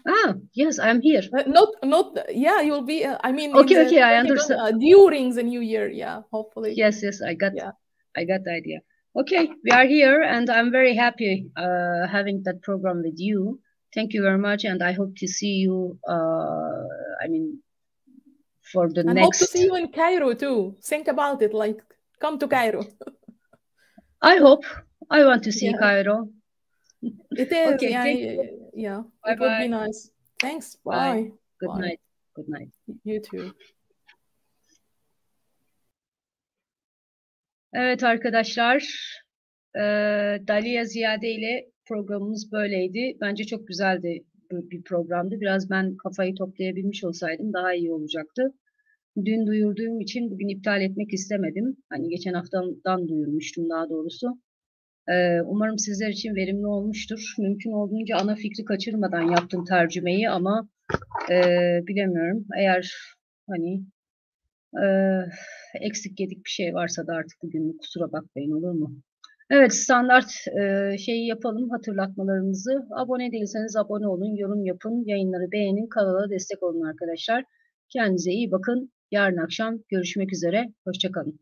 Ah, yes, I'm here. Not. Yeah, you'll be. I mean, okay, I understand. During the new year, yeah, hopefully. Yes, I got the idea. Okay, we are here, and I'm very happy having that program with you. Thank you very much, and I hope to see you. I mean, for the and next. Hope to see you in Cairo too. Think about it, like come to Cairo. I hope. I want to see Cairo. It is. Okay, yeah. Bye It would be nice. Thanks. Bye. Good night. Good night. You too. Evet arkadaşlar, Dalia Ziada ile programımız böyleydi. Bence çok güzeldi bir programdı. Biraz ben kafayı toplayabilmiş olsaydım daha iyi olacaktı. Dün duyurduğum için bugün iptal etmek istemedim. Hani geçen haftadan duyurmuştum daha doğrusu. Umarım sizler için verimli olmuştur. Mümkün olduğunca ana fikri kaçırmadan yaptım tercümeyi ama bilemiyorum. Eğer hani eksik yedik bir şey varsa da artık bugün kusura bakmayın, olur mu? Evet, standart şeyi yapalım, hatırlatmalarımızı. Abone değilseniz abone olun, yorum yapın, yayınları beğenin, kanala destek olun arkadaşlar. Kendinize iyi bakın. Yarın akşam görüşmek üzere. Hoşça kalın.